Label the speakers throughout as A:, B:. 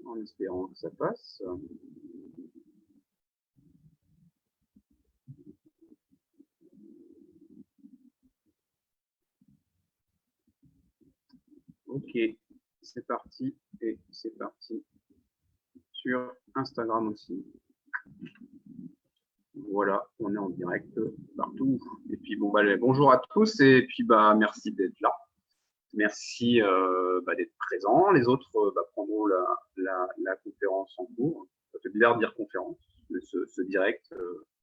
A: en espérant que ça passe. Ok, c'est parti, et c'est parti sur Instagram aussi. Voilà, on est en direct partout. Et puis bon, bonjour à tous, et puis merci d'être là. Merci d'être présent. Les autres prendront la conférence en cours. Ça fait bizarre de dire conférence, mais ce direct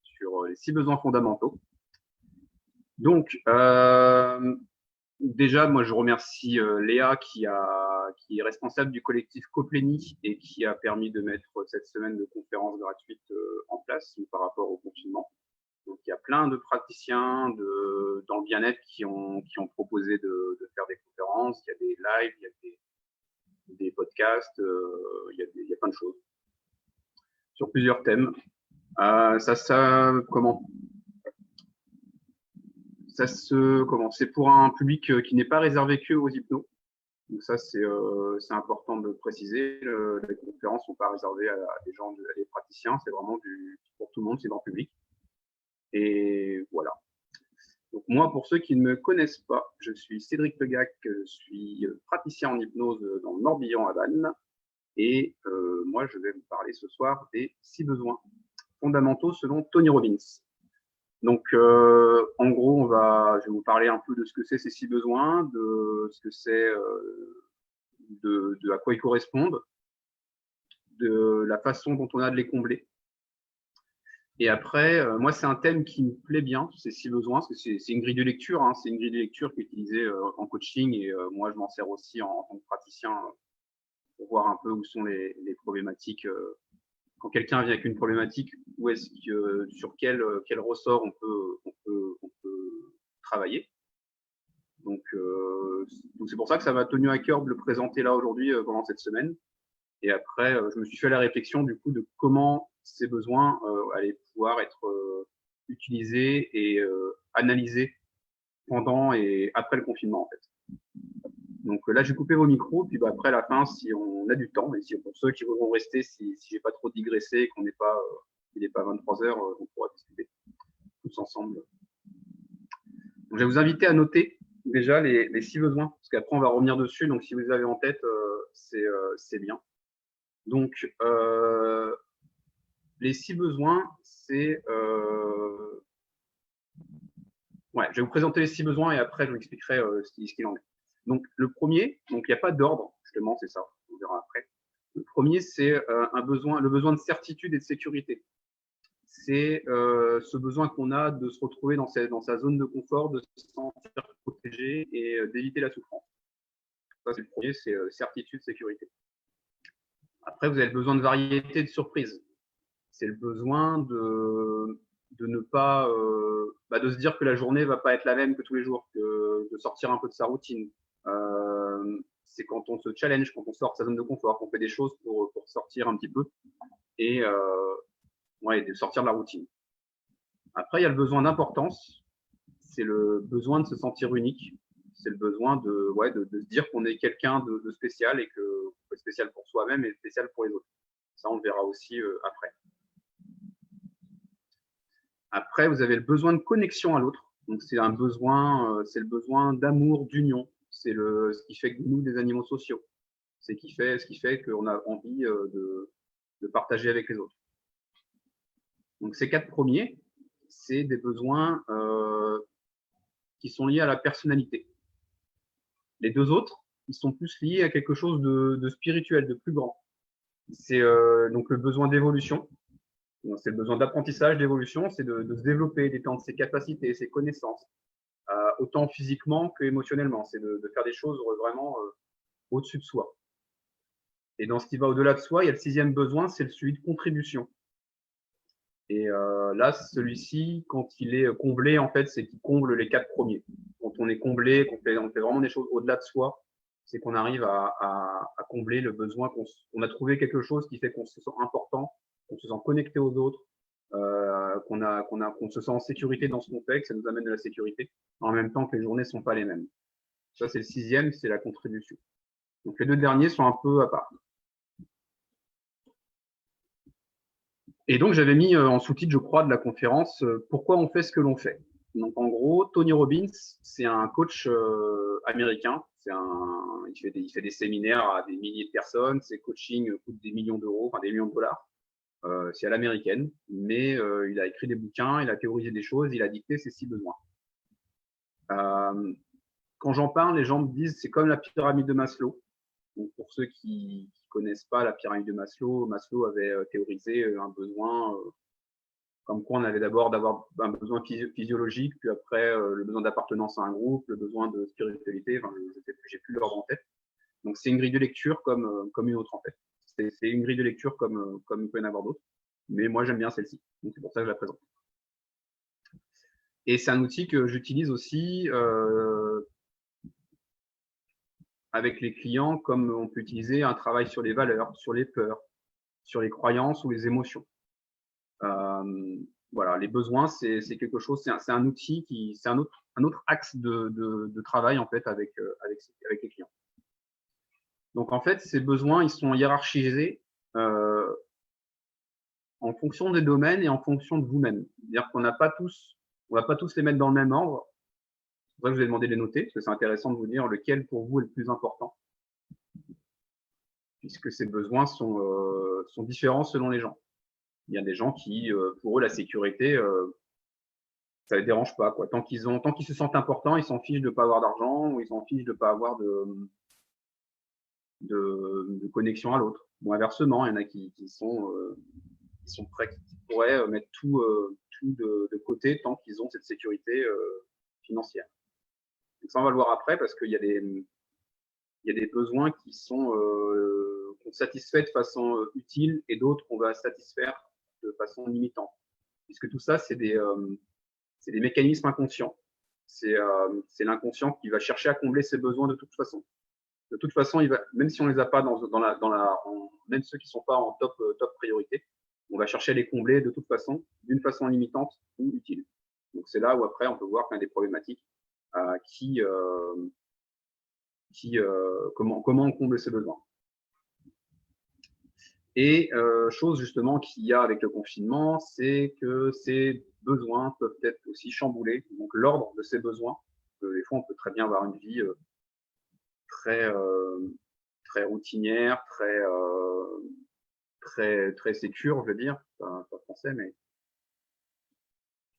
A: sur les 6 besoins fondamentaux. Donc, déjà, moi, je remercie Léa qui est responsable du collectif Coplénie et qui a permis de mettre cette semaine de conférence gratuite en place par rapport au confinement. Donc, il y a plein de praticiens dans le bien-être qui ont proposé de faire des conférences. Il y a des lives, il y a des podcasts, il y a plein de choses sur plusieurs thèmes. C'est pour un public qui n'est pas réservé que aux hypnos. Donc ça, c'est important de le préciser. Les conférences ne sont pas réservées à des gens, à des praticiens. C'est vraiment pour tout le monde, c'est grand public. Et voilà. Donc moi, pour ceux qui ne me connaissent pas, je suis Cédric Legac, je suis praticien en hypnose dans le Morbihan à Vannes. Et moi, je vais vous parler ce soir des 6 besoins fondamentaux selon Tony Robbins. Donc, en gros, je vais vous parler un peu de ce que c'est ces 6 besoins, de ce que c'est, de à quoi ils correspondent, de la façon dont on a de les combler. Et après, moi, c'est un thème qui me plaît bien, ces 6 besoins, parce que c'est une grille de lecture, c'est une grille de lecture qui est utilisée en coaching, et moi, je m'en sers aussi en tant que praticien pour voir un peu où sont les problématiques. Quand quelqu'un vient avec une problématique, sur quel ressort on peut travailler. Donc c'est pour ça que ça m'a tenu à cœur de le présenter là aujourd'hui pendant cette semaine. Et après, je me suis fait la réflexion du coup de comment ces besoins allaient pouvoir être utilisés et analysés pendant et après le confinement en fait. Donc là, j'ai coupé vos micros, puis après à la fin, si on a du temps, et pour ceux qui voudront rester, si j'ai pas trop digressé, qu'on n'est pas, il n'est pas 23 heures, on pourra discuter tous ensemble. Donc, je vais vous inviter à noter déjà les 6 besoins, parce qu'après on va revenir dessus. Donc si vous les avez en tête, c'est bien. Donc les 6 besoins, c'est je vais vous présenter les 6 besoins et après je vous expliquerai ce qu'il en est. Donc le premier, donc il n'y a pas d'ordre, justement, c'est ça, on verra après. Le premier, c'est le besoin de certitude et de sécurité. C'est ce besoin qu'on a de se retrouver dans sa zone de confort, de se sentir protégé et d'éviter la souffrance. Ça, c'est le premier, c'est certitude, sécurité. Après, vous avez le besoin de variété, de surprise. C'est le besoin de ne pas, de se dire que la journée va pas être la même que tous les jours, de sortir un peu de sa routine. C'est quand on se challenge, quand on sort de sa zone de confort, qu'on fait des choses pour sortir un petit peu et de sortir de la routine. Après, il y a le besoin d'importance. C'est le besoin de se sentir unique. C'est le besoin de se dire qu'on est quelqu'un de spécial et que c'est spécial pour soi-même et spécial pour les autres. Ça, on le verra aussi après. Après, vous avez le besoin de connexion à l'autre. Donc, c'est le besoin d'amour, d'union. C'est ce qui fait que nous, des animaux sociaux. C'est ce qui fait qu'on a envie de partager avec les autres. Donc, ces 4 premiers, c'est des besoins qui sont liés à la personnalité. Les 2 autres, ils sont plus liés à quelque chose de spirituel, de plus grand. C'est donc le besoin d'évolution. C'est le besoin d'apprentissage, d'évolution, c'est de se développer, d'étendre ses capacités, ses connaissances, autant physiquement que émotionnellement. C'est de faire des choses vraiment au-dessus de soi. Et dans ce qui va au-delà de soi, il y a le 6e besoin, c'est celui de contribution. Et là, celui-ci, quand il est comblé, en fait, c'est qu'il comble les 4 premiers. Quand on est comblé, qu'on fait vraiment des choses au-delà de soi, c'est qu'on arrive à combler le besoin, qu'on a trouvé quelque chose qui fait qu'on se sent important, qu'on se sent connecté aux autres, qu'on se sent en sécurité dans ce qu'on fait, que ça nous amène de la sécurité, en même temps que les journées ne sont pas les mêmes. Ça, c'est le 6e, c'est la contribution. Donc les 2 derniers sont un peu à part. Et donc, j'avais mis en sous-titre, je crois, de la conférence pourquoi on fait ce que l'on fait. Donc, en gros, Tony Robbins, c'est un coach américain. Il fait des séminaires à des milliers de personnes. Ses coachings coûtent des millions d'euros, enfin des millions de dollars. C'est à l'américaine, mais il a écrit des bouquins, il a théorisé des choses, il a dicté ses 6 besoins. Quand j'en parle, les gens me disent c'est comme la pyramide de Maslow. Donc, pour ceux qui connaissent pas la pyramide de Maslow, Maslow avait théorisé un besoin comme quoi on avait d'abord d'avoir un besoin physiologique, puis après le besoin d'appartenance à un groupe, le besoin de spiritualité. Enfin, j'ai plus l'ordre en tête. Donc, c'est une grille de lecture comme une autre en fait. C'est une grille de lecture comme il peut y en avoir d'autres. Mais moi, j'aime bien celle-ci. Donc, c'est pour ça que je la présente. Et c'est un outil que j'utilise aussi avec les clients, comme on peut utiliser un travail sur les valeurs, sur les peurs, sur les croyances ou les émotions. Voilà, les besoins, c'est quelque chose, c'est un outil c'est un autre axe de travail en fait avec les clients. Donc en fait, ces besoins, ils sont hiérarchisés en fonction des domaines et en fonction de vous-même. C'est-à-dire qu'on n'a pas tous, on va pas tous les mettre dans le même ordre. C'est pour ça que je vous ai demandé de les noter, parce que c'est intéressant de vous dire lequel pour vous est le plus important, puisque ces besoins sont différents selon les gens. Il y a des gens qui, pour eux, la sécurité, ça les dérange pas, quoi. Tant qu'ils se sentent importants, ils s'en fichent de pas avoir d'argent ou ils s'en fichent de pas avoir de connexion à l'autre. Bon, inversement, il y en a qui sont prêts, qui pourraient mettre tout de côté tant qu'ils ont cette sécurité financière. Donc ça, on va le voir après parce qu'il y a des besoins qui sont qu'on satisfait de façon utile et d'autres qu'on va satisfaire de façon limitante. Puisque tout ça, c'est des mécanismes inconscients. C'est l'inconscient qui va chercher à combler ses besoins de toute façon. De toute façon, même si on les a pas même ceux qui sont pas en top priorité, on va chercher à les combler de toute façon, d'une façon limitante ou utile. Donc c'est là où après on peut voir qu'il y a des problématiques comment on comble ces besoins. Et chose justement qu'il y a avec le confinement, c'est que ces besoins peuvent être aussi chamboulés. Donc l'ordre de ces besoins, des fois on peut très bien avoir une vie très routinière, très sécure, je veux dire, pas français, mais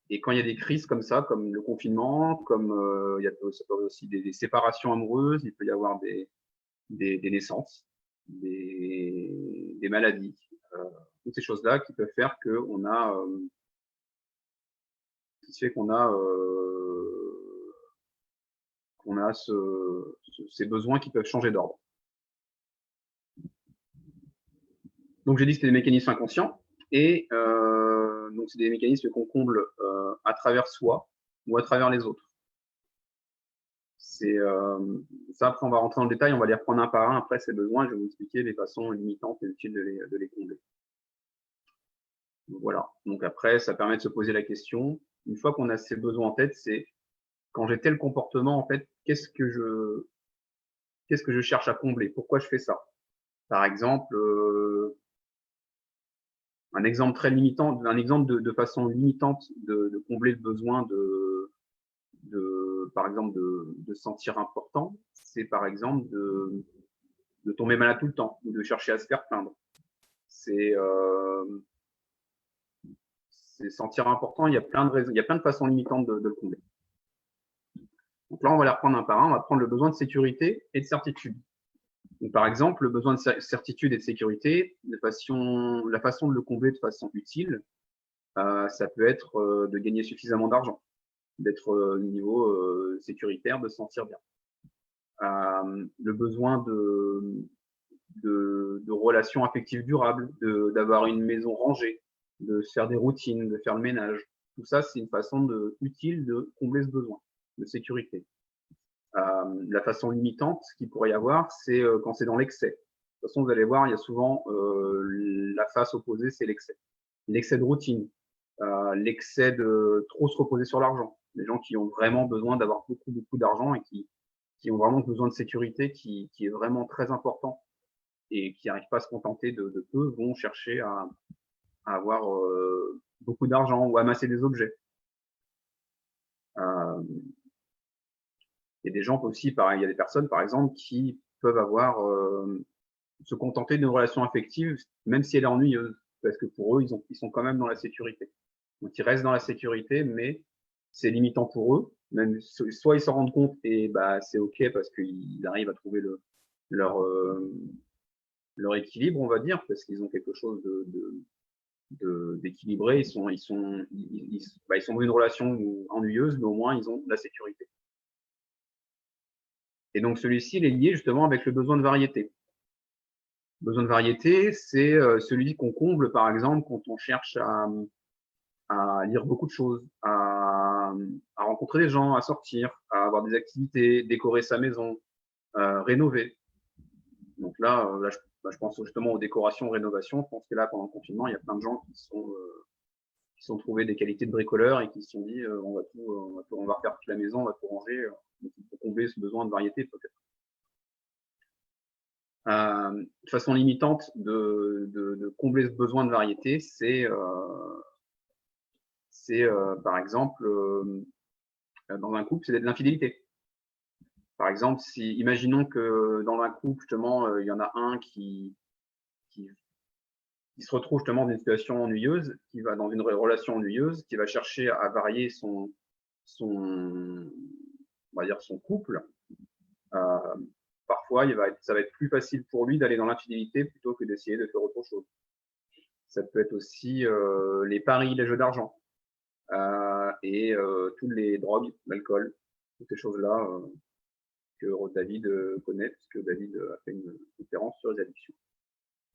A: et quand il y a des crises comme ça, comme le confinement, comme il y a aussi des séparations amoureuses, il peut y avoir des naissances, des maladies, toutes ces choses-là qui peuvent faire qu'on a qui fait qu'on a ces besoins qui peuvent changer d'ordre. Donc j'ai dit que c'était des mécanismes inconscients et donc c'est des mécanismes qu'on comble à travers soi ou à travers les autres. C'est ça, après on va rentrer dans le détail, on va les reprendre un par un après ces besoins, je vais vous expliquer les façons limitantes et utiles de les combler. Donc, voilà, donc après ça permet de se poser la question, une fois qu'on a ces besoins en tête, c'est quand j'ai tel comportement en fait, qu'est-ce que je cherche à combler, pourquoi je fais ça? Par exemple, un exemple très limitant, un exemple de façon limitante de combler le besoin par exemple, de se sentir important, c'est par exemple de tomber malade tout le temps ou de chercher à se faire plaindre. C'est sentir important. Il y a plein de raisons, il y a plein de façons limitantes de le combler. Donc là, on va les reprendre un par un. On va prendre le besoin de sécurité et de certitude. Donc, par exemple, le besoin de certitude et de sécurité, la façon de le combler de façon utile, ça peut être de gagner suffisamment d'argent, d'être au niveau sécuritaire, de se sentir bien. Le besoin de relations affectives durables, d'avoir une maison rangée, de faire des routines, de faire le ménage. Tout ça, c'est une façon utile de combler ce besoin de sécurité. La façon limitante qu'il pourrait y avoir, c'est quand c'est dans l'excès. De toute façon, vous allez voir, il y a souvent la face opposée, c'est l'excès. L'excès de routine, l'excès de trop se reposer sur l'argent. Les gens qui ont vraiment besoin d'avoir beaucoup d'argent et qui ont vraiment besoin de sécurité qui est vraiment très important et qui n'arrivent pas à se contenter de peu, vont chercher à avoir beaucoup d'argent ou amasser des objets. Il y a des gens aussi, pareil, il y a des personnes, par exemple, qui peuvent avoir se contenter d'une relation affective, même si elle est ennuyeuse, parce que pour eux, ils sont quand même dans la sécurité. Donc, ils restent dans la sécurité, mais c'est limitant pour eux. Même, soit ils s'en rendent compte et bah, c'est OK parce qu'ils arrivent à trouver leur, leur équilibre, on va dire, parce qu'ils ont quelque chose d'équilibré. Ils sont dans une relation ennuyeuse, mais au moins, ils ont de la sécurité. Et donc, celui-ci, il est lié justement avec le besoin de variété. Le besoin de variété, c'est celui qu'on comble, par exemple, quand on cherche à lire beaucoup de choses, à rencontrer des gens, à sortir, à avoir des activités, décorer sa maison, rénover. Donc là, je pense justement aux décorations, rénovations. Je pense que là, pendant le confinement, il y a plein de gens qui se sont trouvés des qualités de bricoleurs et qui se sont dit on va refaire toute la maison, on va tout ranger, pour combler ce besoin de variété peut-être. De façon limitante de combler ce besoin de variété, c'est par exemple dans un couple, c'est de l'infidélité. Par exemple, si imaginons que dans un couple justement, il y en a un qui se retrouve justement dans une situation ennuyeuse, qui va dans une relation ennuyeuse, qui va chercher à varier on va dire son couple. Parfois, ça va être plus facile pour lui d'aller dans l'infidélité plutôt que d'essayer de faire autre chose. Ça peut être aussi les paris, les jeux d'argent et toutes les drogues, l'alcool, toutes ces choses-là que David connaît, puisque David a fait une conférence sur les addictions.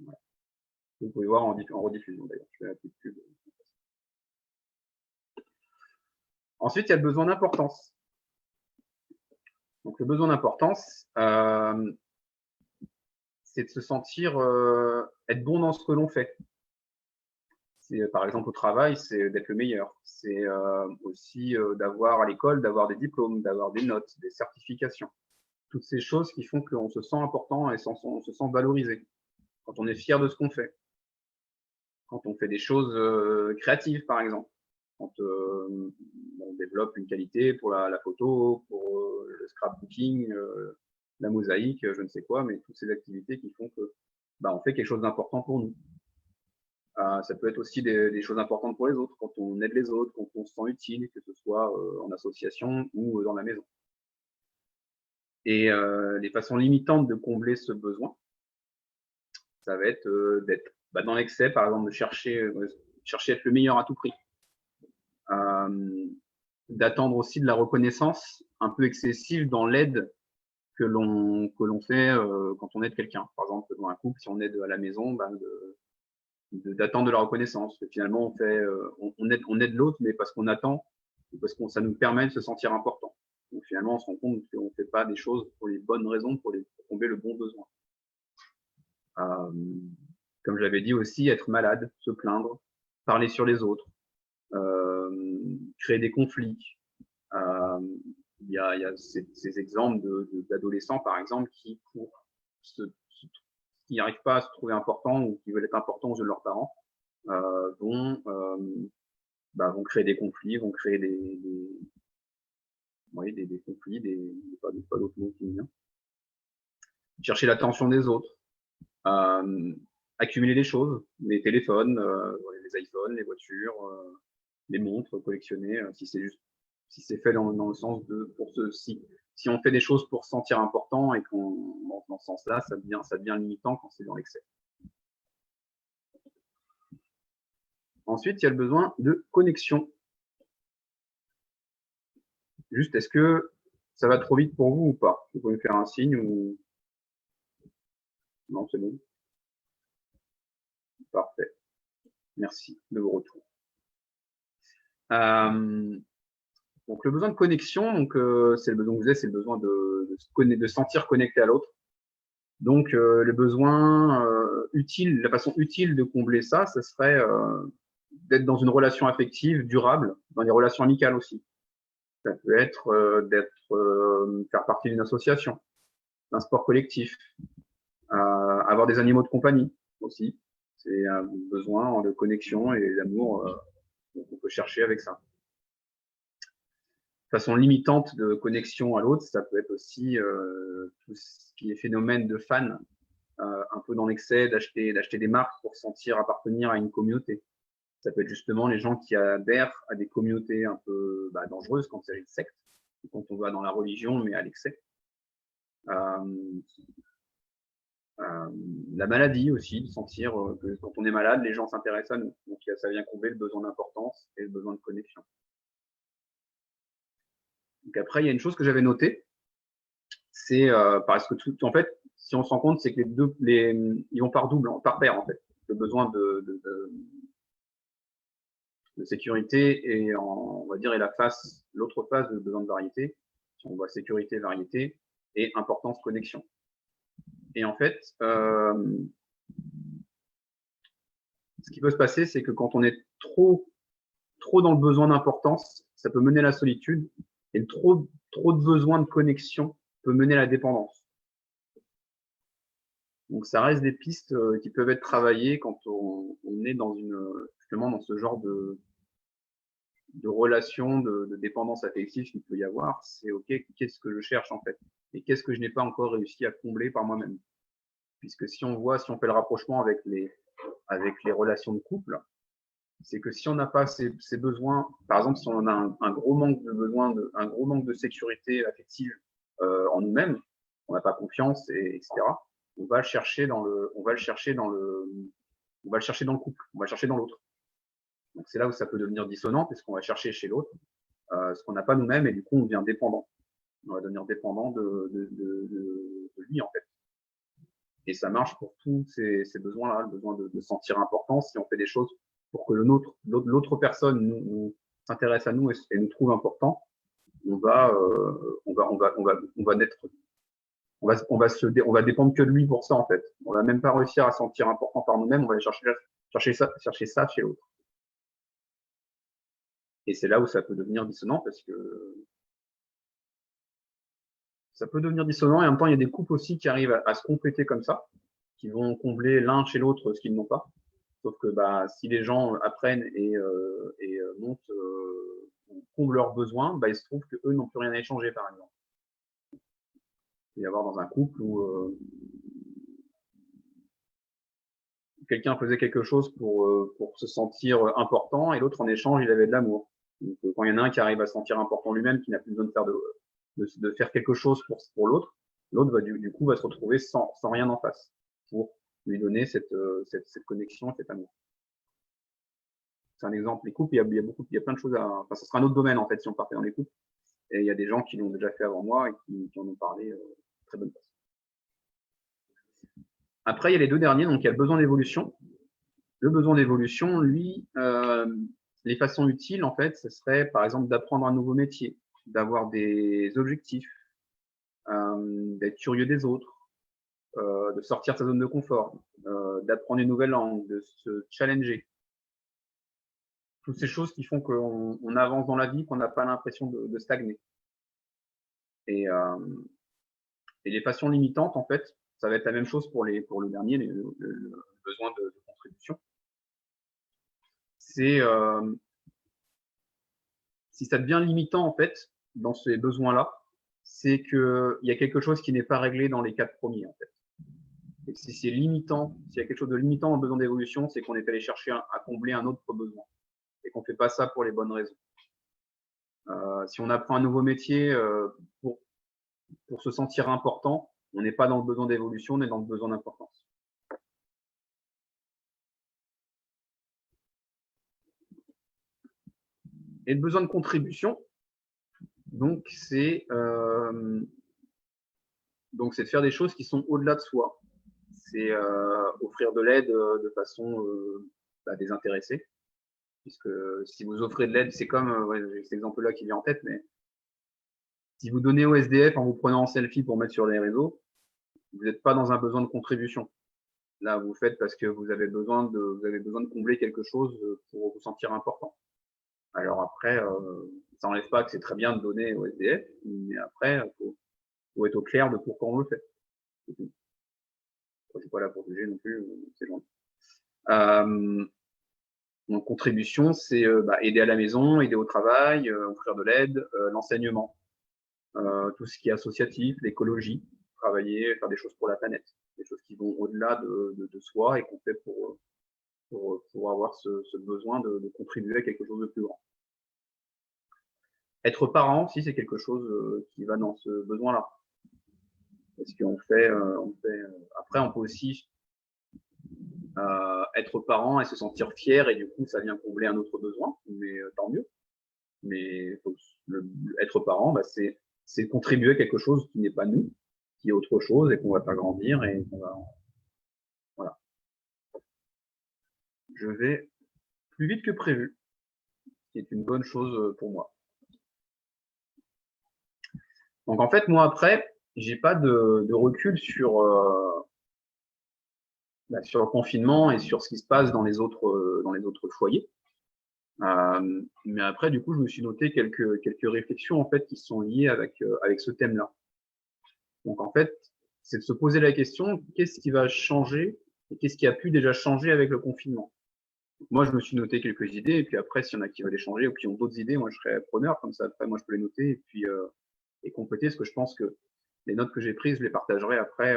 A: Voilà. Vous pouvez voir en rediffusion d'ailleurs. Je fais la petite pub. Ensuite, il y a le besoin d'importance. Donc, le besoin d'importance, c'est de se sentir être bon dans ce que l'on fait. Par exemple, au travail, c'est d'être le meilleur. C'est aussi d'avoir à l'école, d'avoir des diplômes, d'avoir des notes, des certifications. Toutes ces choses qui font qu'on se sent important et on se sent valorisé. Quand on est fier de ce qu'on fait. Quand on fait des choses créatives, par exemple. Quand on développe une qualité pour la photo, pour le scrapbooking, la mosaïque, je ne sais quoi, mais toutes ces activités qui font que on fait quelque chose d'important pour nous. Ça peut être aussi des choses importantes pour les autres, quand on aide les autres, quand on se sent utile, que ce soit en association ou dans la maison. Et les façons limitantes de combler ce besoin, ça va être d'être dans l'excès, par exemple, de chercher à être le meilleur à tout prix. D'attendre aussi de la reconnaissance un peu excessive dans l'aide que l'on fait quand on aide quelqu'un. Par exemple, dans un couple, si on aide à la maison, d'attendre de la reconnaissance. Que finalement, on aide l'autre, mais parce qu'on attend, parce que ça nous permet de se sentir important. Donc finalement, on se rend compte qu'on ne fait pas des choses pour les bonnes raisons, pour combler le bon besoin. Comme j'avais dit aussi, être malade, se plaindre, parler sur les autres, créer des conflits. Il y a ces exemples d'adolescents, par exemple, qui n'arrivent pas à se trouver importants ou qui veulent être importants aux yeux de leurs parents, vont créer des conflits, vont créer des conflits, pas d'autres mots qui me viennent. Chercher l'attention des autres, accumuler des choses, les téléphones, les iPhones, les voitures, les montres, collectionner, si c'est fait dans le sens si on fait des choses pour se sentir important et qu'on dans ce sens-là, ça devient limitant quand c'est dans l'excès. Ensuite, il y a le besoin de connexion. Juste, est-ce que ça va trop vite pour vous ou pas? Vous pouvez me faire un signe ou... Non, c'est bon. Parfait. Merci de vos retours. Donc le besoin de connexion, c'est le besoin que vous avez, c'est le besoin de sentir connecté à l'autre. Donc le besoin utile, la façon utile de combler ça, ce serait d'être dans une relation affective durable, dans les relations amicales aussi. Ça peut être faire partie d'une association, d'un sport collectif, avoir des animaux de compagnie aussi. C'est un besoin de connexion et d'amour qu'on peut chercher avec ça. Façon limitante de connexion à l'autre, ça peut être aussi tout ce qui est phénomène de fan, un peu dans l'excès, d'acheter des marques pour sentir appartenir à une communauté. Ça peut être justement les gens qui adhèrent à des communautés un peu dangereuses quand c'est une secte, quand on va dans la religion, mais à l'excès. La maladie aussi, de sentir que quand on est malade, les gens s'intéressent à nous. Donc ça vient combler le besoin d'importance et le besoin de connexion. Donc après, il y a une chose que j'avais notée, c'est parce que en fait, si on se rend compte, c'est que ils vont par double, par paire en fait. Le besoin de sécurité et on va dire l'autre phase de besoin de variété. Si on voit sécurité, variété et importance, connexion. Et en fait, ce qui peut se passer, c'est que quand on est trop dans le besoin d'importance, ça peut mener à la solitude, et trop de besoin de connexion peut mener à la dépendance. Donc ça reste des pistes qui peuvent être travaillées quand on est justement dans ce genre de relation de dépendance affective qu'il peut y avoir. C'est OK, qu'est-ce que je cherche en fait? Et qu'est-ce que je n'ai pas encore réussi à combler par moi-même? Puisque si on fait le rapprochement avec les relations de couple, c'est que si on n'a pas ces besoins, par exemple, si on a un gros manque de besoin, un gros manque de sécurité affective en nous-mêmes, on n'a pas confiance, etc. On va le chercher dans le couple, on va le chercher dans l'autre. Donc c'est là où ça peut devenir dissonant, puisqu'on va chercher chez l'autre ce qu'on n'a pas nous-mêmes, et du coup on devient dépendant. On va devenir dépendant de lui en fait. Et ça marche pour tous ces besoins-là, le besoin de sentir important. Si on fait des choses pour que l'autre personne nous s'intéresse à nous et nous trouve important, on va dépendre que de lui pour ça en fait. On va même pas réussir à sentir important par nous-mêmes. On va aller chercher ça chez l'autre. Et c'est là où ça peut devenir dissonant parce que ça peut devenir dissonant et en même temps il y a des couples aussi qui arrivent à se compléter comme ça, qui vont combler l'un chez l'autre ce qu'ils n'ont pas. Sauf que si les gens apprennent et montent, comblent leurs besoins, il se trouve qu'eux n'ont plus rien à échanger, par exemple. Il peut y avoir dans un couple où quelqu'un faisait quelque chose pour se sentir important et l'autre en échange il avait de l'amour. Donc quand il y en a un qui arrive à se sentir important lui-même, qui n'a plus besoin de faire quelque chose pour l'autre va du coup va se retrouver sans rien en face pour lui donner cette connexion, cet amour. C'est un exemple. Les couples, il y a plein de choses ça sera un autre domaine, en fait, si on partait dans les couples. Et il y a des gens qui l'ont déjà fait avant moi et qui en ont parlé très bonne place. Après, il y a les deux derniers, donc il y a le besoin d'évolution. Le besoin d'évolution, lui, les façons utiles, en fait, ce serait, par exemple, d'apprendre un nouveau métier, d'avoir des objectifs, d'être curieux des autres, de sortir de sa zone de confort, d'apprendre une nouvelle langue, de se challenger. Toutes ces choses qui font qu'on avance dans la vie, qu'on n'a pas l'impression de stagner. Et les passions limitantes, en fait, ça va être la même chose pour le dernier, le besoin de contribution. C'est si ça devient limitant, en fait, dans ces besoins-là, c'est qu'il y a quelque chose qui n'est pas réglé dans les 4 premiers, en fait. Et si c'est limitant, s'il y a quelque chose de limitant en besoin d'évolution, c'est qu'on est allé chercher à combler un autre besoin et qu'on ne fait pas ça pour les bonnes raisons. Si on apprend un nouveau métier pour se sentir important, on n'est pas dans le besoin d'évolution, on est dans le besoin d'importance. Et le besoin de contribution, donc c'est de faire des choses qui sont au-delà de soi. C'est offrir de l'aide de façon désintéressée. Puisque si vous offrez de l'aide, c'est comme, j'ai cet exemple-là qui vient en tête, mais si vous donnez au SDF en vous prenant en selfie pour mettre sur les réseaux, vous n'êtes pas dans un besoin de contribution. Là, vous le faites parce que vous avez besoin de combler quelque chose pour vous sentir important. Alors après, ça n'enlève pas que c'est très bien de donner au SDF, mais après, faut être au clair de pourquoi on le fait. Je ne suis pas là pour juger non plus, c'est gentil. Donc, contribution, c'est aider à la maison, aider au travail, offrir de l'aide, l'enseignement, tout ce qui est associatif, l'écologie, travailler, faire des choses pour la planète, des choses qui vont au-delà de soi et qu'on fait pour avoir ce besoin de contribuer à quelque chose de plus grand. Être parent aussi, c'est quelque chose qui va dans ce besoin-là. Parce qu'on fait, après, on peut aussi être parent et se sentir fier, et du coup, ça vient combler un autre besoin, mais tant mieux. Mais être parent, c'est contribuer à quelque chose qui n'est pas nous, qui est autre chose et qu'on va faire grandir et qu'on va. Voilà. Je vais plus vite que prévu, ce qui est une bonne chose pour moi. Donc en fait, moi après, j'ai pas de recul sur le confinement et sur ce qui se passe dans les autres foyers. Mais après, du coup, je me suis noté quelques réflexions en fait qui sont liées avec ce thème-là. Donc en fait, c'est de se poser la question, qu'est-ce qui va changer et qu'est-ce qui a pu déjà changer avec le confinement? Moi, je me suis noté quelques idées, et puis après, s'il y en a qui veulent les changer ou qui ont d'autres idées, moi, je serais preneur, comme ça, après, moi, je peux les noter et puis et compléter, parce que je pense que les notes que j'ai prises, je les partagerai après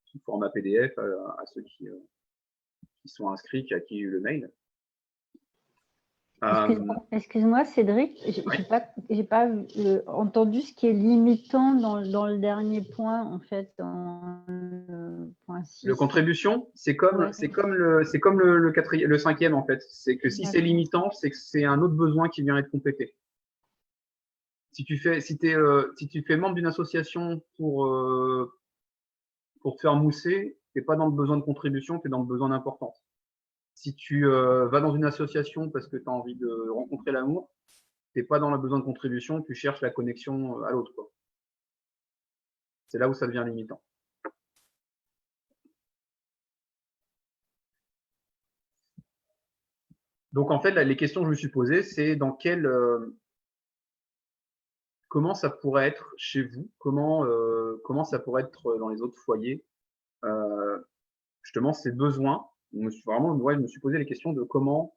A: sous format PDF à ceux qui sont inscrits, qui eu le mail.
B: Excuse-moi, Cédric, j'ai pas entendu ce qui est limitant dans le dernier point, en fait, dans le point 6.
A: Le contribution, c'est comme le cinquième, en fait. C'est que si c'est limitant, c'est que c'est un autre besoin qui vient être complété. Si tu fais membre d'une association pour te faire mousser, t'es pas dans le besoin de contribution, tu es dans le besoin d'importance. Si tu vas dans une association parce que tu as envie de rencontrer l'amour, t'es pas dans le besoin de contribution, tu cherches la connexion à l'autre. C'est là où ça devient limitant. Donc en fait, là, les questions que je me suis posées, c'est dans comment ça pourrait être chez vous, comment ça pourrait être dans les autres foyers, justement ces besoins. Je me suis posé les questions de comment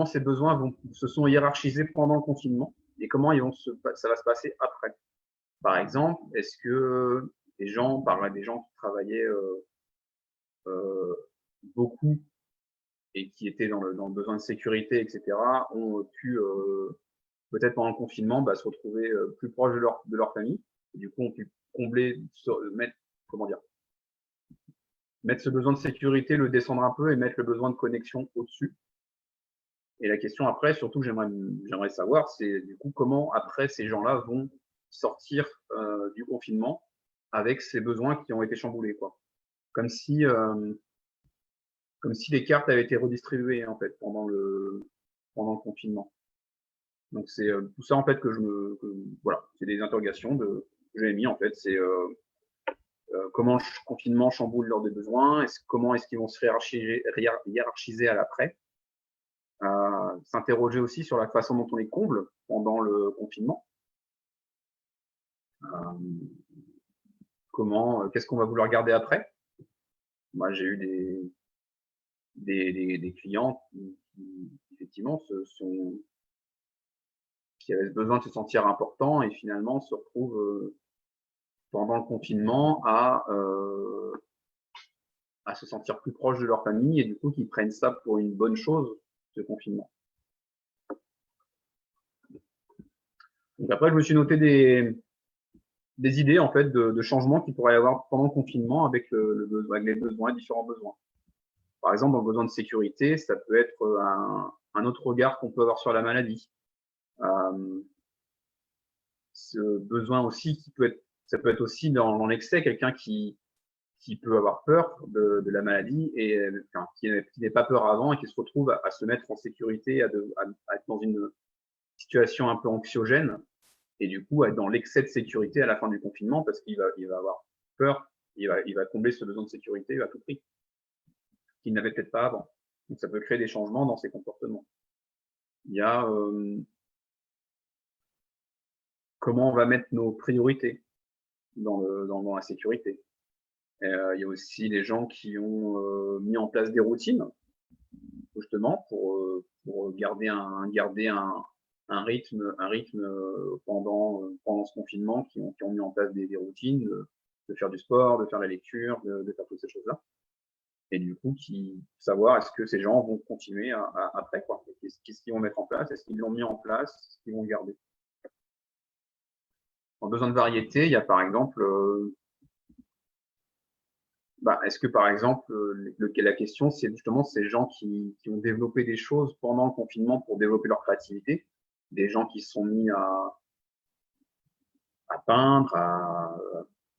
A: ces besoins se sont hiérarchisés pendant le confinement et comment ça va se passer après. Par exemple, est-ce que des gens qui travaillaient beaucoup et qui étaient dans le besoin de sécurité, etc., ont pu peut-être pendant le confinement se retrouver plus proches de leur famille, et du coup ont pu combler, mettre ce besoin de sécurité, le descendre un peu et mettre le besoin de connexion au-dessus. Et la question après, surtout que j'aimerais savoir, c'est du coup comment après ces gens-là vont sortir du confinement avec ces besoins qui ont été chamboulés, quoi. Comme si les cartes avaient été redistribuées en fait pendant le confinement. Donc c'est tout ça en fait voilà, c'est des interrogations que j'ai mis en fait. C'est comment le confinement chamboule lors des besoins, comment est-ce qu'ils vont se hiérarchiser à l'après. S'interroger aussi sur la façon dont on les comble pendant le confinement. Qu'est-ce qu'on va vouloir garder après? Moi, j'ai eu des clients qui effectivement qui avaient besoin de se sentir importants et finalement se retrouvent pendant le confinement à se sentir plus proches de leur famille et du coup qui prennent ça pour une bonne chose, ce confinement. Donc après, je me suis noté des idées en fait de changements qu'il pourrait y avoir pendant le confinement avec les besoins, différents besoins. Par exemple, dans le besoin de sécurité, ça peut être un autre regard qu'on peut avoir sur la maladie. Ce besoin aussi ça peut être aussi dans l'excès, quelqu'un qui peut avoir peur de la maladie et qui n'est pas peur avant et qui se retrouve à se mettre en sécurité, à être dans une situation un peu anxiogène et du coup être dans l'excès de sécurité à la fin du confinement parce qu'il va avoir peur, il va combler ce besoin de sécurité à tout prix qu'il n'avait peut-être pas avant. Donc ça peut créer des changements dans ses comportements. Il y a comment on va mettre nos priorités dans la sécurité. Il y a aussi les gens qui ont mis en place des routines, justement, pour garder un rythme pendant ce confinement, qui ont mis en place des routines, de faire du sport, de faire la lecture, de faire toutes ces choses-là. Et du coup, savoir est-ce que ces gens vont continuer après, quoi. Qu'est-ce qu'ils vont mettre en place? Est-ce qu'ils l'ont mis en place? Est-ce qu'ils vont garder? En besoin de variété, il y a par exemple, est-ce que par exemple, la question, c'est justement ces gens qui ont développé des choses pendant le confinement pour développer leur créativité, des gens qui se sont mis à peindre, à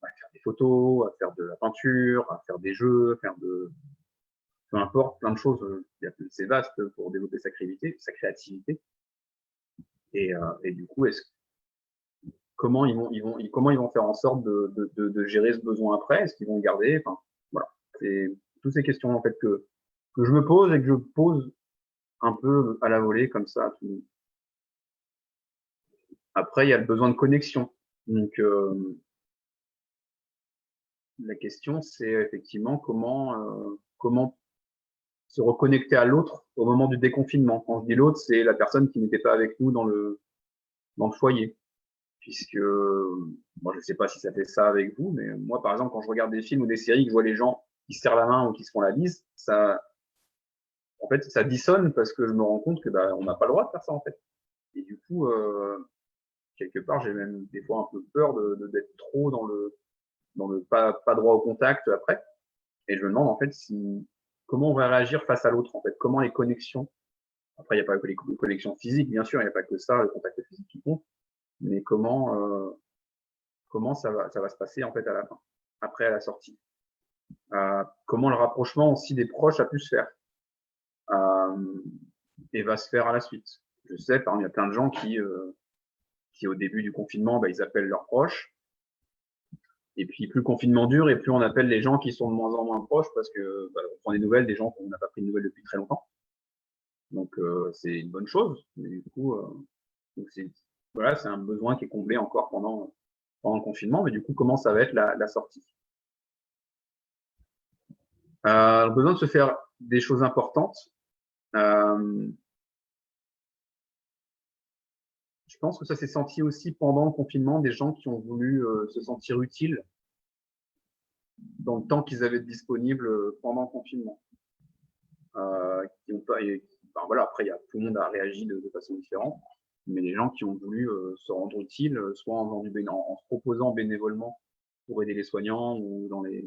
A: faire des photos, à faire de la peinture, à faire des jeux, peu importe, plein de choses. C'est vaste pour développer sa créativité. Et du coup, comment ils vont faire en sorte de gérer ce besoin après? Est-ce qu'ils vont le garder? Enfin, voilà. C'est toutes ces questions en fait que je me pose et que je pose un peu à la volée comme ça. Après, il y a le besoin de connexion. Donc, la question, c'est effectivement comment se reconnecter à l'autre au moment du déconfinement. Quand je dis l'autre, c'est la personne qui n'était pas avec nous dans le foyer. Puisque, moi, je ne sais pas si ça fait ça avec vous, mais moi, par exemple, quand je regarde des films ou des séries, que je vois les gens qui se serrent la main ou qui se font la bise, en fait, ça dissonne parce que je me rends compte que on n'a pas le droit de faire ça, en fait. Et du coup, quelque part, j'ai même des fois un peu peur d'être trop dans le pas droit au contact après. Et je me demande, en fait, comment on va réagir face à l'autre, en fait. Comment les connexions, après, il n'y a pas que les connexions physiques, bien sûr, il n'y a pas que ça, le contact physique qui compte, mais comment ça va se passer, en fait, à la fin, après, à la sortie. Comment le rapprochement aussi des proches a pu se faire et va se faire à la suite. Je sais, il y a plein de gens qui au début du confinement, ils appellent leurs proches. Et puis, plus le confinement dure et plus on appelle les gens qui sont de moins en moins proches parce que on prend des nouvelles des gens qu'on n'a pas pris de nouvelles depuis très longtemps. Donc, c'est une bonne chose. Mais du coup, c'est un besoin qui est comblé encore pendant le confinement. Mais du coup, comment ça va être la sortie? Le besoin de se faire des choses importantes. Je pense que ça s'est senti aussi pendant le confinement, des gens qui ont voulu se sentir utiles dans le temps qu'ils avaient disponible pendant le confinement. Qui ont pas, voilà, après, tout le monde a réagi de façon différente, mais les gens qui ont voulu se rendre utiles, soit en se proposant bénévolement pour aider les soignants ou dans des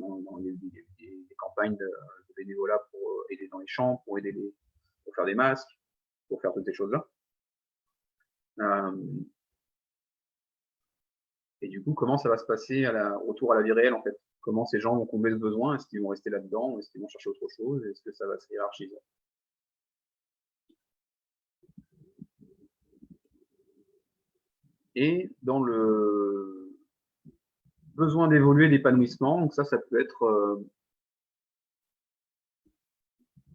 A: campagnes de bénévolat pour aider dans les champs, pour faire des masques, pour faire toutes ces choses-là. Et du coup, comment ça va se passer retour à la vie réelle, en fait? Comment ces gens vont combler ce besoin? Est-ce qu'ils vont rester là-dedans? Est-ce qu'ils vont chercher autre chose? Est-ce que ça va se hiérarchiser? Et dans le besoin d'évoluer, d'épanouissement, donc ça peut être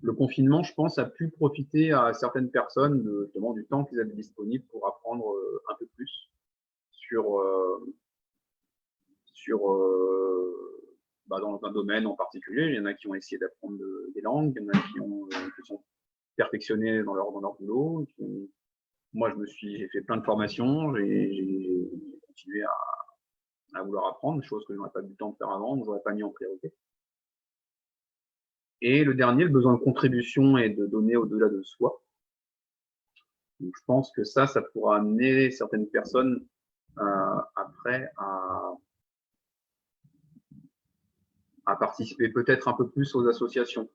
A: le confinement, je pense, a pu profiter à certaines personnes justement du temps qu'ils avaient disponible pour apprendre un peu plus sur dans un domaine en particulier. Il y en a qui ont essayé d'apprendre des langues, il y en a qui sont perfectionnés dans leur boulot. Moi, j'ai fait plein de formations, j'ai continué à vouloir apprendre, des choses que je n'aurais pas eu le temps de faire avant, que je n'aurais pas mis en priorité. Et le dernier, le besoin de contribution et de donner au-delà de soi. Donc, je pense que ça pourra amener certaines personnes après à participer peut-être un peu plus aux associations.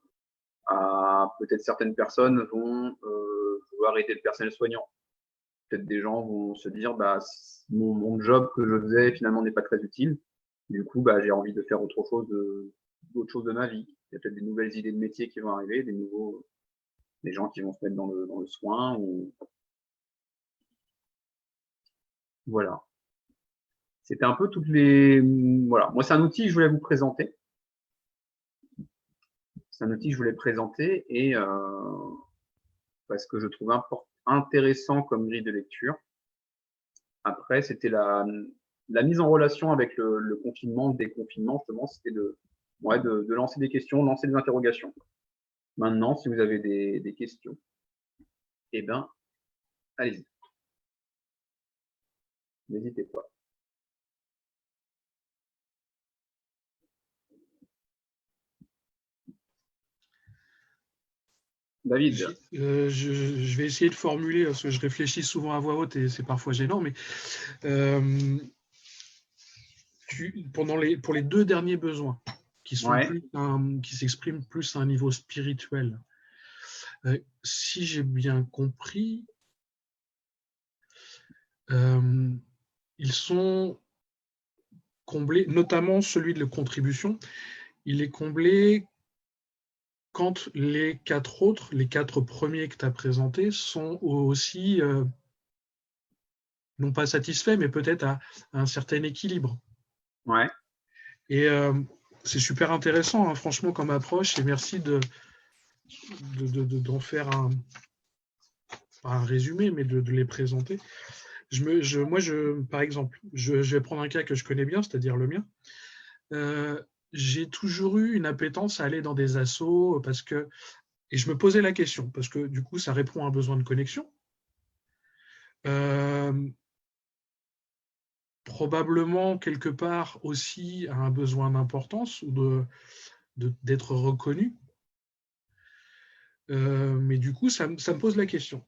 A: Peut-être certaines personnes vont vouloir aider le personnel soignant. Peut-être des gens vont se dire, mon job que je faisais finalement n'est pas très utile. Du coup, j'ai envie de faire autre chose de ma vie. Il y a peut-être des nouvelles idées de métier qui vont arriver, des gens qui vont se mettre dans le soin. Voilà. C'était un peu toutes les. Voilà. Moi, c'est un outil que je voulais vous présenter. C'est un outil que je voulais présenter et parce que je trouve intéressant comme grille de lecture. Après, c'était la mise en relation avec le confinement, le déconfinement, justement, c'était ouais, de lancer des questions, lancer des interrogations. Maintenant, si vous avez des questions, eh ben, allez-y. N'hésitez pas. David.
C: Je vais essayer de formuler, parce que je réfléchis souvent à voix haute et c'est parfois gênant, mais pour les 2 derniers besoins, qui s'expriment plus à un niveau spirituel, si j'ai bien compris, ils sont comblés, notamment celui de la contribution, il est comblé quand les 4 autres, les 4 premiers que tu as présentés, sont aussi, non pas satisfaits, mais peut-être à un certain équilibre.
A: Ouais.
C: Et c'est super intéressant, hein, franchement, comme approche, et merci d'en faire un résumé, mais de les présenter. Par exemple, je vais prendre un cas que je connais bien, c'est-à-dire le mien. J'ai toujours eu une appétence à aller dans des assos et je me posais la question, parce que du coup, ça répond à un besoin de connexion. Probablement, quelque part, aussi à un besoin d'importance ou d'être reconnu. Mais du coup, ça me pose la question.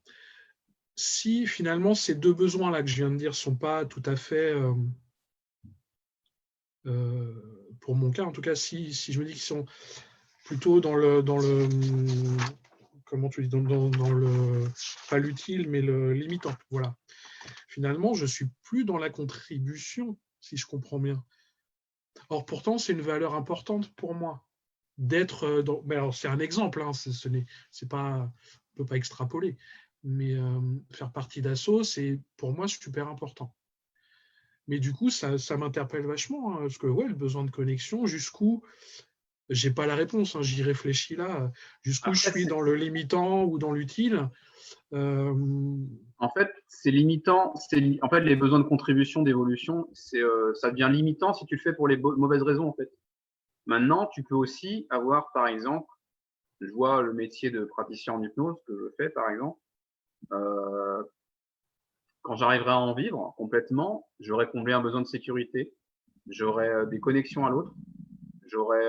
C: Si finalement ces 2 besoins-là que je viens de dire ne sont pas tout à fait, pour mon cas en tout cas, si je me dis qu'ils sont plutôt dans le comment tu dis, dans le, pas l'utile, mais le limitant, voilà. Finalement, je suis plus dans la contribution, si je comprends bien. Or, pourtant, c'est une valeur importante pour moi d'être dans. Mais alors, c'est un exemple, hein, c'est pas, on peut pas extrapoler. Mais faire partie d'Asso, c'est pour moi super important. Mais du coup, ça m'interpelle vachement, hein, parce que ouais, le besoin de connexion, jusqu'où, j'ai pas la réponse, hein, j'y réfléchis là, jusqu'où je suis dans le limitant ou dans l'utile.
A: En fait, c'est limitant. En fait, les besoins de contribution, d'évolution, ça devient limitant si tu le fais pour les mauvaises raisons, en fait. Maintenant, tu peux aussi avoir, par exemple, je vois le métier de praticien en hypnose que je fais, par exemple. Quand j'arriverai à en vivre complètement, j'aurai comblé un besoin de sécurité, j'aurai des connexions à l'autre, j'aurai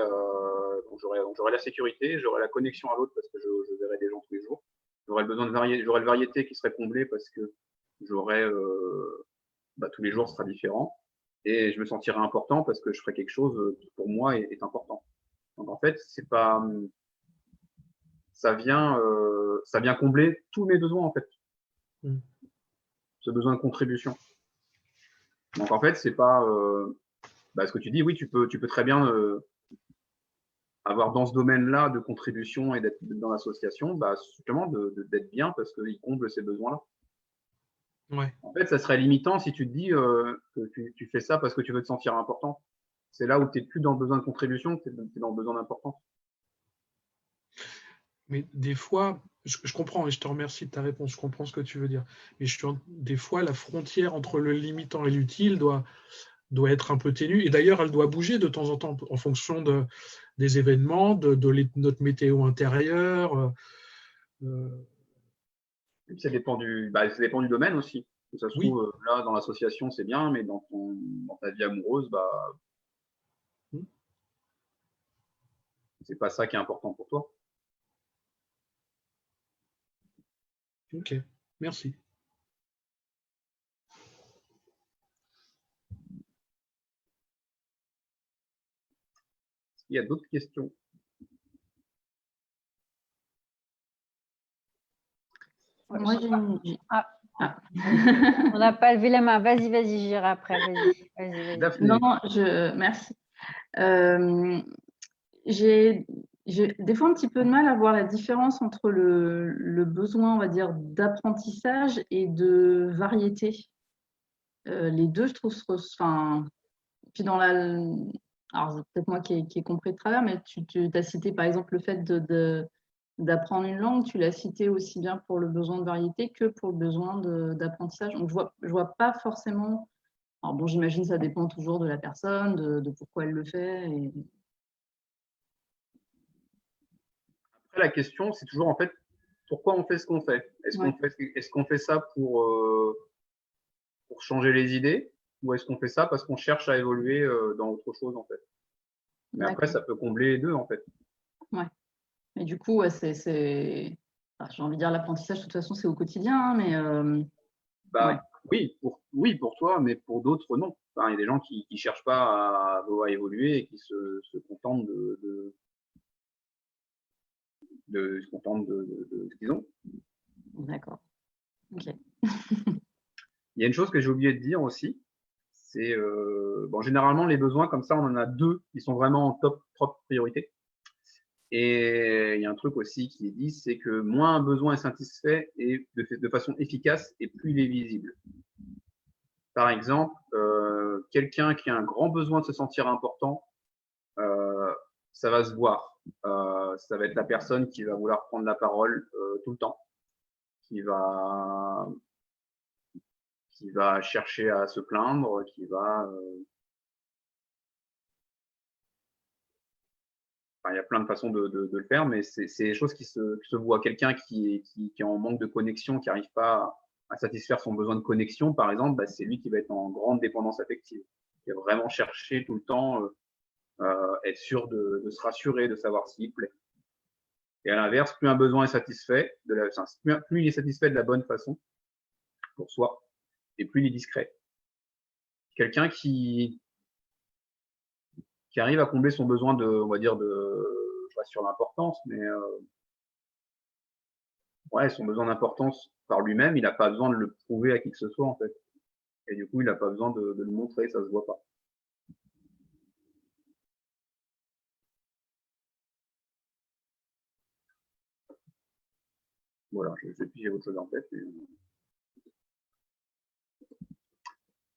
A: la sécurité, j'aurai la connexion à l'autre parce que je verrai des gens tous les jours. J'aurai le besoin de j'aurai le variété qui serait comblé parce que j'aurai tous les jours sera différent et je me sentirai important parce que je ferai quelque chose qui pour moi est important. Donc en fait, c'est pas ça vient combler tous mes besoins en fait. Ce besoin de contribution. Donc en fait, c'est pas ce que tu dis, oui, tu peux très bien avoir dans ce domaine-là de contribution et d'être dans l'association, justement d'être bien parce qu'il comble ces besoins-là.
C: Ouais.
A: En fait, ça serait limitant si tu te dis que tu fais ça parce que tu veux te sentir important. C'est là où tu n'es plus dans le besoin de contribution, tu es dans le besoin d'importance.
C: Mais des fois, je comprends et je te remercie de ta réponse, je comprends ce que tu veux dire. Mais des fois, la frontière entre le limitant et l'utile doit être un peu ténue. Et d'ailleurs, elle doit bouger de temps en temps en fonction des événements, de notre météo intérieure.
A: Ça dépend du domaine aussi. Que ça se trouve, là, dans l'association, c'est bien, mais dans ta vie amoureuse, c'est pas ça qui est important pour toi.
C: Ok, merci.
A: Il y a d'autres questions?
B: Moi, on n'a pas levé la main. Vas-y, j'irai après. Vas-y.
D: Non, merci. J'ai des fois un petit peu de mal à voir la différence entre le besoin, on va dire, d'apprentissage et de variété. Les deux, je trouve, puis alors c'est peut-être moi qui ai compris de travers, mais tu as cité par exemple le fait d'apprendre une langue, tu l'as cité aussi bien pour le besoin de variété que pour le besoin d'apprentissage. Donc je vois pas forcément. Alors bon, j'imagine que ça dépend toujours de la personne, de pourquoi elle le fait.
A: Après, la question, c'est toujours en fait, pourquoi on fait ce qu'on fait? Est-ce qu'on fait ça pour changer les idées, ou est-ce qu'on fait ça parce qu'on cherche à évoluer dans autre chose, en fait? Mais après, ça peut combler les deux, en fait.
D: Ouais. Et du coup, j'ai envie de dire l'apprentissage, de toute façon, c'est au quotidien, hein, mais
A: oui, pour toi, mais pour d'autres, non. Enfin, il y a des gens qui cherchent pas à évoluer et qui se contentent de ce qu'ils ont.
D: D'accord. Ok.
A: Il y a une chose que j'ai oublié de dire aussi, c'est généralement les besoins comme ça, on en a deux qui sont vraiment en top priorité. Et il y a un truc aussi qui est dit, c'est que moins un besoin est satisfait et de façon efficace et plus il est visible. Par exemple, quelqu'un qui a un grand besoin de se sentir important, ça va se voir. Ça va être la personne qui va vouloir prendre la parole tout le temps, qui va chercher à se plaindre, qui va il y a plein de façons de le faire, mais c'est des choses qui se voient. Quelqu'un qui est en manque de connexion, qui n'arrive pas à satisfaire son besoin de connexion, par exemple, bah, c'est lui qui va être en grande dépendance affective. Il va vraiment chercher tout le temps, être sûr de se rassurer, de savoir s'il plaît. Et à l'inverse, plus un besoin est satisfait, plus il est satisfait de la bonne façon pour soi, et plus il est discret. Quelqu'un qui arrive à combler son besoin on va dire, je reste sur l'importance, mais son besoin d'importance par lui-même, il n'a pas besoin de le prouver à qui que ce soit, en fait. Et du coup, il n'a pas besoin de le montrer, ça se voit pas. Voilà, je sais plus si j'ai autre chose en tête. Mais...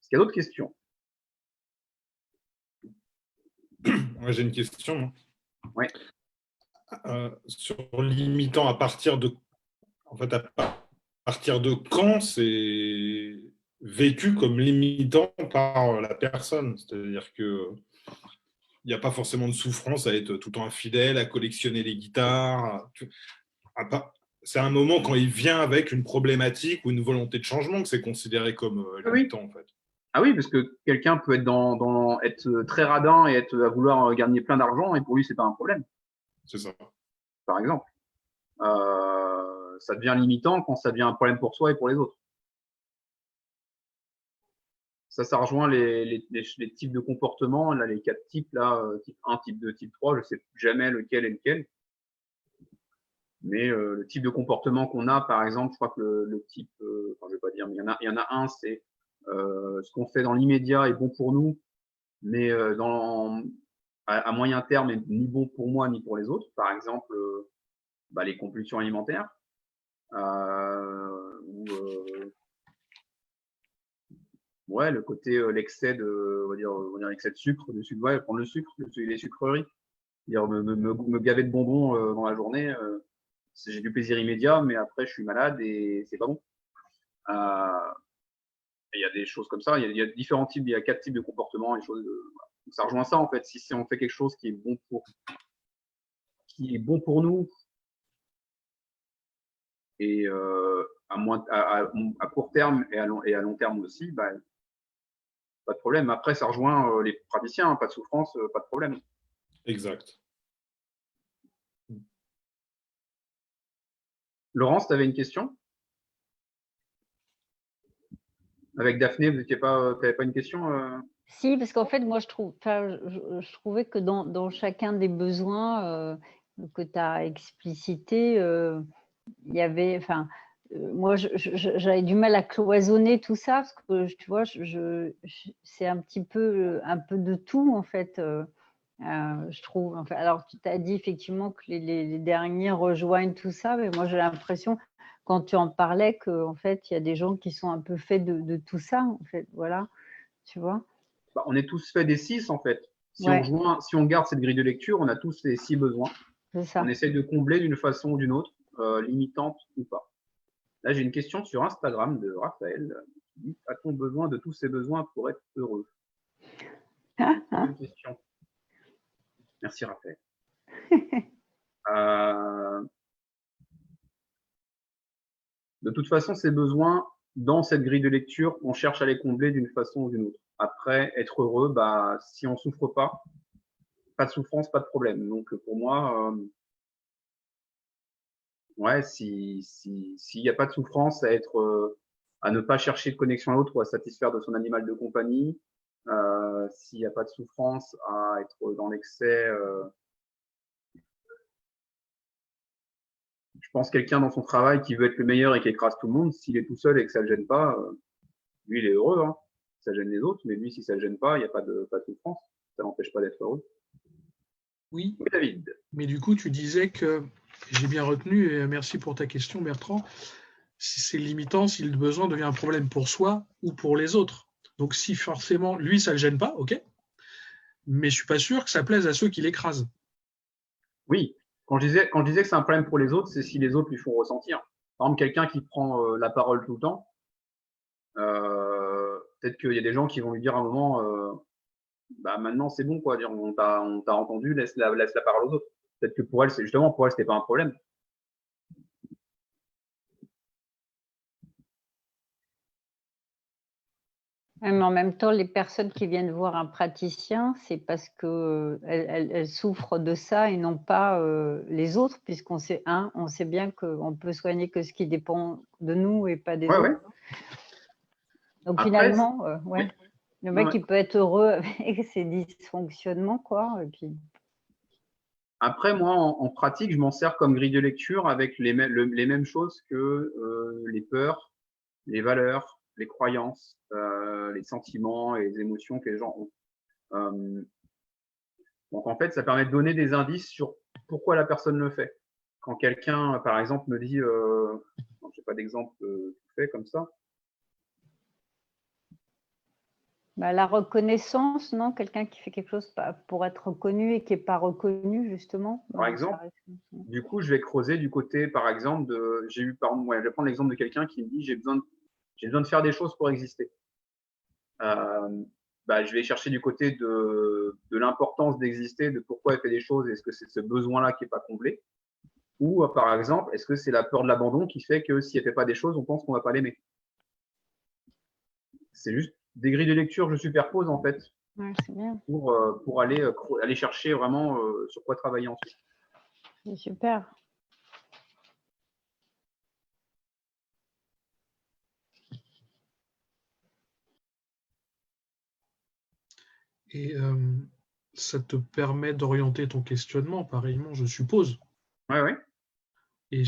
A: Est-ce qu'il y a d'autres questions?
E: Moi, j'ai une question.
A: Oui.
E: Sur limitant à partir de quand c'est vécu comme limitant par la personne. C'est-à-dire que il n'y a pas forcément de souffrance à être tout le temps infidèle, à collectionner les guitares. C'est un moment quand il vient avec une problématique ou une volonté de changement que c'est considéré comme limitant, en fait.
A: Ah oui, parce que quelqu'un peut être être très radin et à vouloir gagner plein d'argent, et pour lui, c'est pas un problème.
E: C'est ça.
A: Par exemple. Ça devient limitant quand ça devient un problème pour soi et pour les autres. Ça rejoint les types de comportements, là, les 4 types, là, type 1, type 2, type 3, je sais jamais lequel est lequel. Mais le type de comportement qu'on a, par exemple, je crois que le type, je vais pas dire, mais il y en a un, c'est ce qu'on fait dans l'immédiat est bon pour nous, mais à moyen terme, est ni bon pour moi ni pour les autres. Par exemple, les compulsions alimentaires. Le côté l'excès on va dire l'excès de sucre, prendre le sucre, les sucreries, dire me gaver de bonbons dans la journée, j'ai du plaisir immédiat, mais après je suis malade et c'est pas bon. Il y a des choses comme ça, il y a différents types, il y a 4 types de comportements, et choses. Donc ça rejoint ça en fait. Si on fait quelque chose qui est bon pour nous et à court terme et à long terme aussi, pas de problème. Après, ça rejoint les praticiens, pas de souffrance, pas de problème.
E: Exact.
A: Laurence, tu avais une question? Avec Daphné, vous n'avez pas une question
B: Si, parce qu'en fait, moi, je trouvais que dans chacun des besoins que tu as explicités, il y avait, moi, j'avais du mal à cloisonner tout ça, parce que tu vois, c'est un petit peu de tout, en fait, je trouve. Enfin, alors, tu t'as dit effectivement que les derniers rejoignent tout ça, mais moi, j'ai l'impression, quand tu en parlais, qu'en fait, il y a des gens qui sont un peu faits de tout ça, en fait, voilà, tu vois.
A: On est tous faits des 6, en fait. Si on garde cette grille de lecture, on a tous les 6 besoins.
B: C'est ça.
A: On essaie de combler d'une façon ou d'une autre, limitante ou pas. Là, j'ai une question sur Instagram de Raphaël. A-t-on besoin de tous ces besoins pour être heureux? Bonne question. Merci Raphaël. De toute façon, ces besoins, dans cette grille de lecture, on cherche à les combler d'une façon ou d'une autre. Après, être heureux, bah, si on souffre pas de souffrance, pas de problème. Donc, pour moi, ouais, s'il n'y a pas de souffrance à ne pas chercher de connexion à l'autre ou à satisfaire de son animal de compagnie, s'il n'y a pas de souffrance à être dans l'excès, je pense quelqu'un dans son travail qui veut être le meilleur et qui écrase tout le monde, s'il est tout seul et que ça le gêne pas, lui il est heureux, hein. Ça gêne les autres, mais lui si ça le gêne pas, il n'y a pas de souffrance, ça n'empêche pas d'être heureux.
C: Oui,
A: Oui, David.
C: mais du coup, tu disais que, j'ai bien retenu, et merci pour ta question, Bertrand, si c'est limitant, si le besoin devient un problème pour soi ou pour les autres. Donc, si forcément, lui, ça ne le gêne pas, ok, mais je ne suis pas sûr que ça plaise à ceux qui l'écrasent.
A: Oui, quand je disais que c'est un problème pour les autres, c'est si les autres lui font ressentir. Par exemple, quelqu'un qui prend la parole tout le temps, peut-être qu'il y a des gens qui vont lui dire à un moment, bah maintenant c'est bon, quoi, dire, on t'a entendu, laisse la parole aux autres. Peut-être que pour elle, c'était pas un problème.
B: Mais en même temps, les personnes qui viennent voir un praticien, c'est parce que elles souffrent de ça et non pas les autres, puisqu'on sait, on sait bien qu'on peut soigner que ce qui dépend de nous et pas des
A: Ouais,
B: autres.
A: ouais.
B: Donc
A: Après,
B: finalement, ouais,
A: oui.
B: le mec
A: Ouais.
B: il peut être heureux avec ses dysfonctionnements, quoi. Et puis...
A: Après, moi, en pratique, je m'en sers comme grille de lecture avec les mêmes choses que les peurs, les valeurs, les croyances, les sentiments et les émotions que les gens ont. Donc en fait, ça permet de donner des indices sur pourquoi la personne le fait. Quand quelqu'un, par exemple, me dit, je n'ai pas d'exemple tout fait comme ça.
B: Bah, la reconnaissance, non? Quelqu'un qui fait quelque chose pour être reconnu et qui n'est pas reconnu, justement.
A: Par exemple, du coup, je vais creuser du côté, par exemple, je vais prendre l'exemple de quelqu'un qui me dit, j'ai besoin de faire des choses pour exister. Bah, je vais chercher du côté de l'importance d'exister, de pourquoi elle fait des choses, est-ce que c'est ce besoin-là qui n'est pas comblé? Ou, par exemple, est-ce que c'est la peur de l'abandon qui fait que si elle ne fait pas des choses, on pense qu'on ne va pas l'aimer? C'est juste des grilles de lecture que je superpose, en fait,
B: ouais, c'est bien.
A: pour aller chercher vraiment sur quoi travailler ensuite.
B: C'est super.
C: Et ça te permet d'orienter ton questionnement, pareillement, je suppose.
A: Ouais, ouais.
C: Et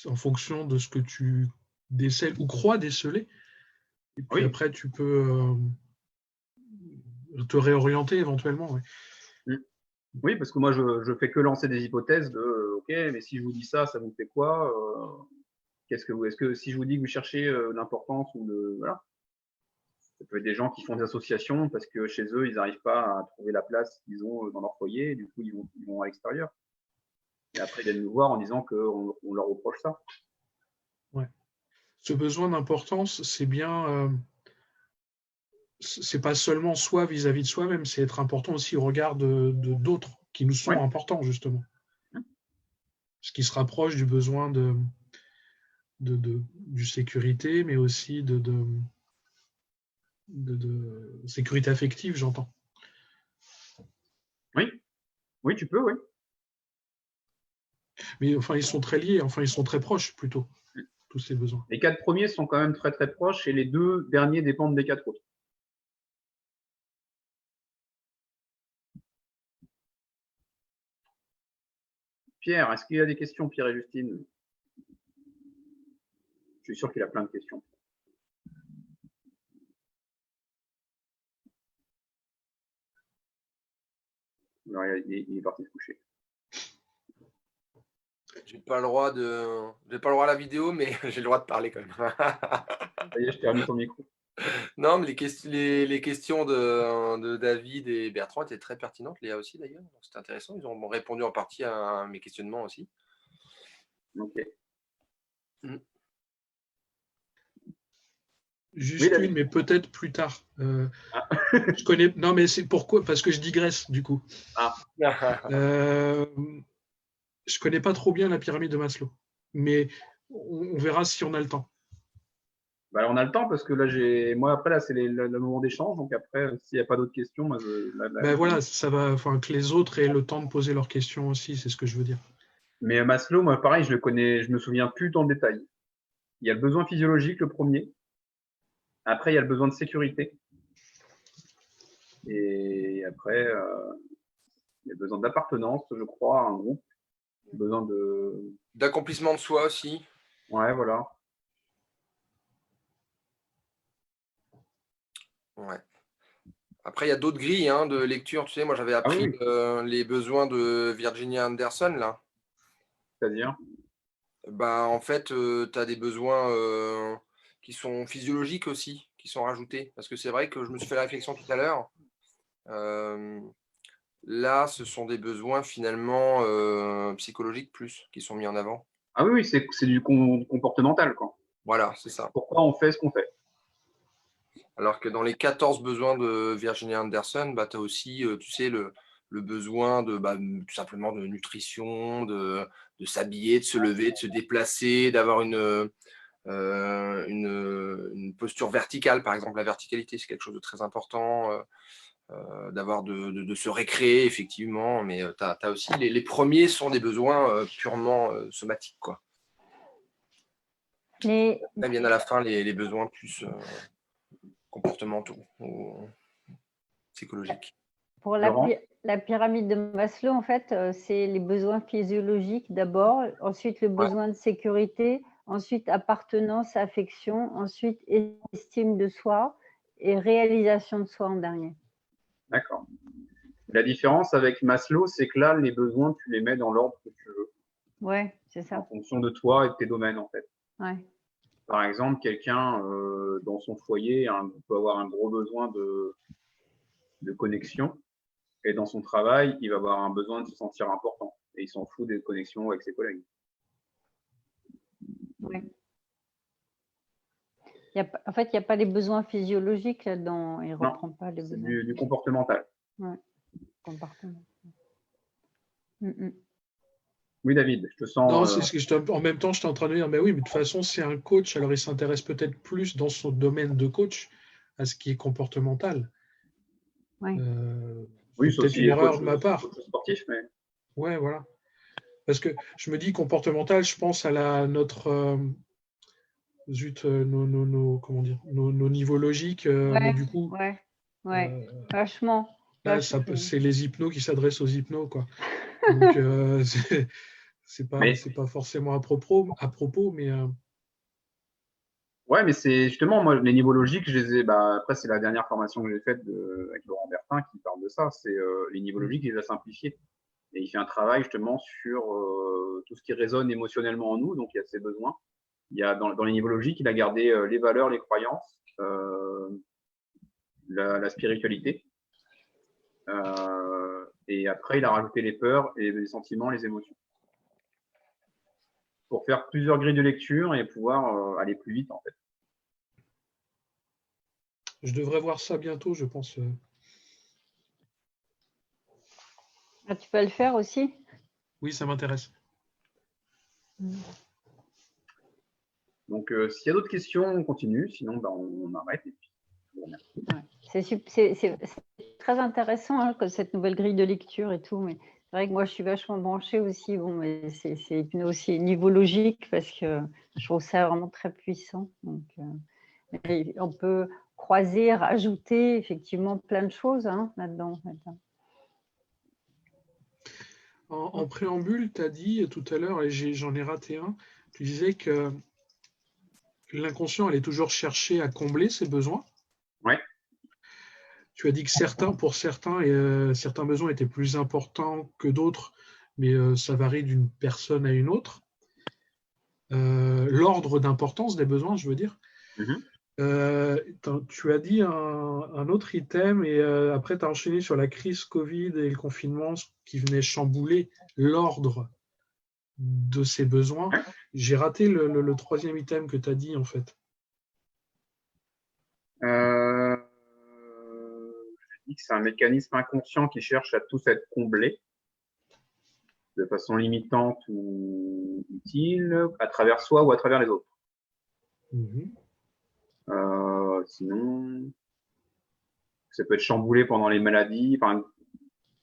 C: en fonction de ce que tu décèles ou crois déceler. Et puis après, tu peux te réorienter éventuellement. Ouais.
A: Oui, parce que moi, je fais que lancer des hypothèses de OK, mais si je vous dis ça, ça vous fait quoi? Est-ce que si je vous dis que vous cherchez l'importance ou voilà. Ça peut être des gens qui font des associations parce que chez eux, ils n'arrivent pas à trouver la place qu'ils ont dans leur foyer, et du coup, ils vont à l'extérieur. Et après, ils viennent nous voir en disant qu'on leur reproche ça.
C: Ouais. Ce besoin d'importance, c'est bien. C'est pas seulement soi vis-à-vis de soi-même, c'est être important aussi au regard de d'autres qui nous sont importants, justement. Ce qui se rapproche du besoin du sécurité, mais aussi de sécurité affective, j'entends.
A: Oui, tu peux, oui.
C: Mais enfin, ils sont très liés, enfin, ils sont très proches plutôt, tous ces besoins.
A: Les 4 premiers sont quand même très très proches et les 2 derniers dépendent des 4 autres. Pierre, est-ce qu'il y a des questions, Pierre et Justine? Je suis sûr qu'il a plein de questions. Alors, il est parti se coucher.
F: J'ai pas le droit à la vidéo, mais j'ai le droit de parler quand même.
A: Ça y est, je t'ai remis ton micro.
F: Non, mais les questions de David et Bertrand étaient très pertinentes, Léa aussi d'ailleurs. C'était intéressant. Ils ont répondu en partie à mes questionnements aussi.
A: Ok.
C: Juste
A: oui,
C: mais peut-être plus tard. Je connais. Non, mais c'est pourquoi? Parce que je digresse du coup. Je connais pas trop bien la pyramide de Maslow, mais on verra si on a le temps.
A: Bah, on a le temps parce que là, moi, après, là, c'est le moment d'échange. Donc, après, s'il n'y a pas d'autres questions, moi,
C: Ben voilà, ça va, enfin, que les autres aient le temps de poser leurs questions aussi, c'est ce que je veux dire.
A: Mais Maslow, moi, pareil, je le connais, je me souviens plus dans le détail. Il y a le besoin physiologique, le premier. Après, il y a le besoin de sécurité. Et après, il y a le besoin d'appartenance, je crois, à un groupe. Besoin de.
F: D'accomplissement de soi aussi.
A: Ouais, voilà.
F: Ouais. Après, il y a d'autres grilles de lecture. Tu sais, moi, j'avais
A: Ah
F: appris
A: oui,
F: les besoins de Virginia Anderson, là.
A: c'est-à-dire.
F: En fait, tu as des besoins qui sont physiologiques aussi, qui sont rajoutés. Parce que c'est vrai que je me suis fait la réflexion tout à l'heure. Là, ce sont des besoins finalement psychologiques plus qui sont mis en avant.
A: Ah oui, c'est du comportemental, quoi.
F: Voilà, c'est ça.
A: Pourquoi on fait ce qu'on fait.
F: Alors que dans les 14 besoins de Virginia Anderson, tu as aussi, tu sais, le besoin de tout simplement de nutrition, de s'habiller, de se lever, de se déplacer, d'avoir une posture verticale, par exemple. La verticalité, c'est quelque chose de très important. D'avoir de se récréer, effectivement. Mais tu as aussi les premiers sont des besoins purement somatiques, quoi.
B: Mais
F: Après viennent à la fin les besoins plus comportementaux ou psychologiques.
B: pour
A: Laurent?
B: la pyramide de Maslow, en fait, c'est les besoins physiologiques d'abord, ensuite le besoin de sécurité, ensuite appartenance, affection, ensuite estime de soi et réalisation de soi en dernier.
A: D'accord. La différence avec Maslow, c'est que là, les besoins, tu les mets dans l'ordre que tu veux,
B: Ouais, c'est
A: en
B: ça.
A: fonction de toi et de tes domaines, en fait.
B: Ouais.
A: Par exemple, quelqu'un dans son foyer peut avoir un gros besoin de connexion, et dans son travail, il va avoir un besoin de se sentir important, et il s'en fout des connexions avec ses collègues.
B: Ouais. En fait, il n'y a pas les besoins physiologiques là-dedans. Il ne
A: Non,
B: reprend pas les
A: c'est
B: besoins.
A: du comportemental.
B: Ouais. Comportement. Mm, mm.
A: Oui, David, je te
C: Non,
A: sens.
C: c'est ce que en même temps, j'étais en train de dire, mais oui, mais de toute façon, c'est un coach, alors il s'intéresse peut-être plus dans son domaine de coach à ce qui est comportemental.
B: Ouais.
A: Oui,
C: C'est
A: sauf
C: peut-être
A: s'il
C: une
A: est
C: erreur de ma part.
A: coach sportif, mais.
C: Ouais, voilà. Parce que je me dis comportemental, je pense à notre comment dire, nos niveaux logiques, mais
B: Ouais,
C: du coup,
B: ouais, ouais.
C: euh,
B: Vachement.
C: là, c'est les hypnos qui s'adressent aux hypnos, quoi. Donc, c'est
A: Mais
C: pas forcément à propos, mais
A: ouais, mais c'est justement, moi, les niveaux logiques, je les ai. Bah, après, c'est la dernière formation que j'ai faite avec Laurent Bertin qui parle de ça. C'est les niveaux logiques, il les a simplifiés. Et il fait un travail justement sur tout ce qui résonne émotionnellement en nous. Donc, il y a ses besoins. Il y a dans les niveaux logiques, il a gardé les valeurs, les croyances, la spiritualité. Et après, il a rajouté les peurs et les sentiments, les émotions. Pour faire plusieurs grilles de lecture et pouvoir aller plus vite, en fait.
C: je devrais voir ça bientôt, je pense.
B: Ah, tu peux le faire aussi?
C: Oui, ça m'intéresse.
A: Donc, s'il y a d'autres questions, on continue. Sinon, bah, on arrête. Et puis, je vous remercie.
B: Ouais. C'est très intéressant que cette nouvelle grille de lecture et tout, mais c'est vrai que moi je suis vachement branchée aussi. Bon, mais c'est aussi niveau logique parce que je trouve ça vraiment très puissant. Donc, on peut croiser, rajouter effectivement plein de choses là-dedans. En fait.
C: En préambule, tu as dit tout à l'heure, et j'en ai raté un, tu disais que l'inconscient allait toujours chercher à combler ses besoins.
A: Ouais.
C: Tu as dit que pour certains, certains besoins étaient plus importants que d'autres, mais ça varie d'une personne à une autre. L'ordre d'importance des besoins, je veux dire. Tu as dit un autre item et après tu as enchaîné sur la crise Covid et le confinement qui venait chambouler l'ordre de ces besoins.
A: Ouais.
C: J'ai raté le troisième item que tu as dit en fait.
A: Je dis que c'est un mécanisme inconscient qui cherche à tous être comblé de façon limitante ou utile à travers soi ou à travers les autres. Sinon, ça peut être chamboulé pendant les maladies, enfin,